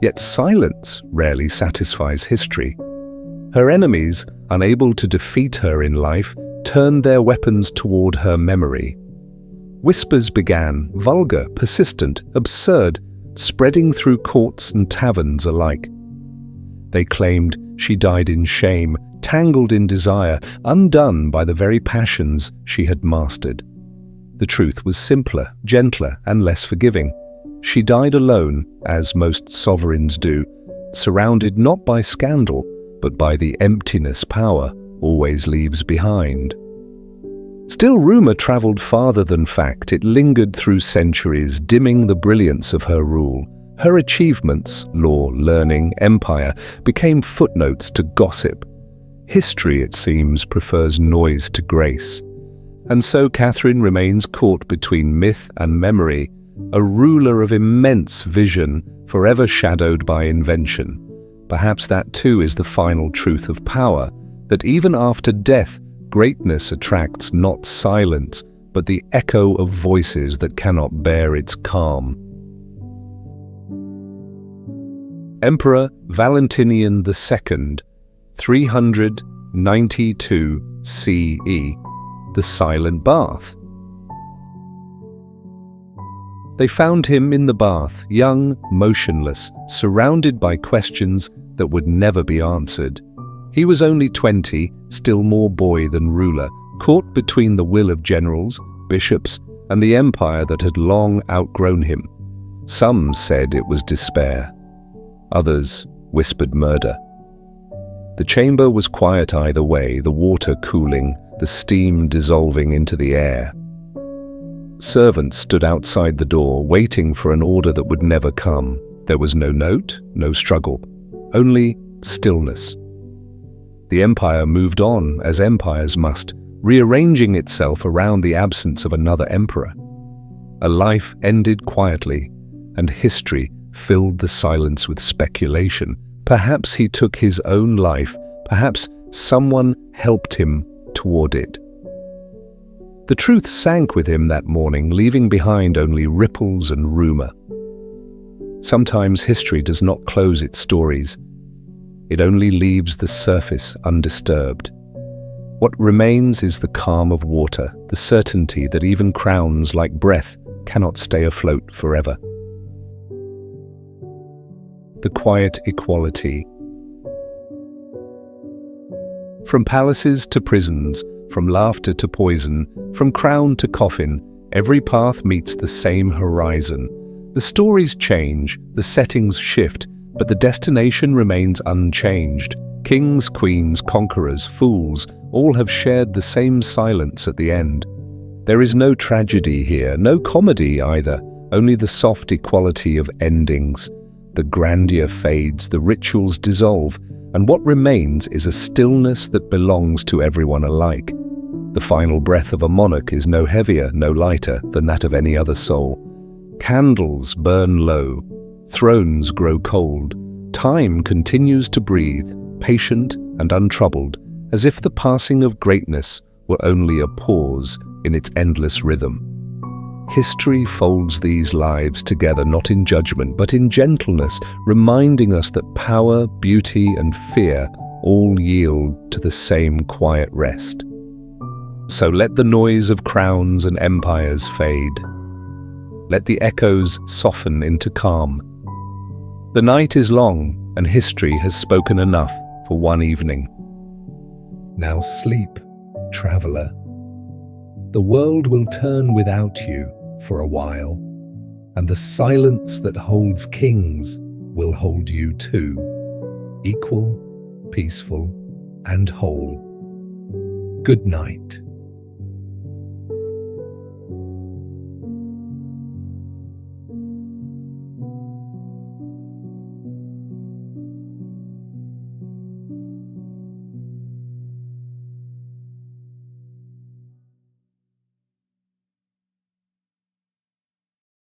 S1: Yet silence rarely satisfies history. Her enemies, unable to defeat her in life, turned their weapons toward her memory. Whispers began, vulgar, persistent, absurd, spreading through courts and taverns alike. They claimed she died in shame, tangled in desire, undone by the very passions she had mastered. The truth was simpler, gentler, and less forgiving. She died alone, as most sovereigns do, surrounded not by scandal, but by the emptiness power always leaves behind. Still, rumor traveled farther than fact. It lingered through centuries, dimming the brilliance of her rule. Her achievements, law, learning, empire, became footnotes to gossip. History, it seems, prefers noise to grace. And so Catherine remains caught between myth and memory, a ruler of immense vision, forever shadowed by invention. Perhaps that too is the final truth of power, that even after death, greatness attracts not silence, but the echo of voices that cannot bear its calm. Emperor Valentinian II, 392 CE, the silent bath. They found him in the bath, young, motionless, surrounded by questions that would never be answered. He was only 20, still more boy than ruler, caught between the will of generals, bishops, and the empire that had long outgrown him. Some said it was despair. Others whispered murder. The chamber was quiet either way, the water cooling, the steam dissolving into the air. Servants stood outside the door, waiting for an order that would never come. There was no note, no struggle, only stillness. The empire moved on, as empires must, rearranging itself around the absence of another emperor. A life ended quietly, and history filled the silence with speculation. Perhaps he took his own life, perhaps someone helped him toward it. The truth sank with him that morning, leaving behind only ripples and rumor. Sometimes history does not close its stories. It only leaves the surface undisturbed. What remains is the calm of water, the certainty that even crowns like breath cannot stay afloat forever. The quiet equality. From palaces to prisons, from laughter to poison, from crown to coffin, every path meets the same horizon. The stories change, the settings shift, but the destination remains unchanged. Kings, queens, conquerors, fools, all have shared the same silence at the end. There is no tragedy here, no comedy either, only the soft equality of endings. The grandeur fades, the rituals dissolve, and what remains is a stillness that belongs to everyone alike. The final breath of a monarch is no heavier, no lighter than that of any other soul. Candles burn low, thrones grow cold, time continues to breathe, patient and untroubled, as if the passing of greatness were only a pause in its endless rhythm. History folds these lives together not in judgment but in gentleness, reminding us that power, beauty, and fear all yield to the same quiet rest. So let the noise of crowns and empires fade. Let the echoes soften into calm. The night is long, and history has spoken enough for one evening.
S2: Now sleep, traveler. The world will turn without you for a while, and the silence that holds kings will hold you too, equal, peaceful, and whole. Good night.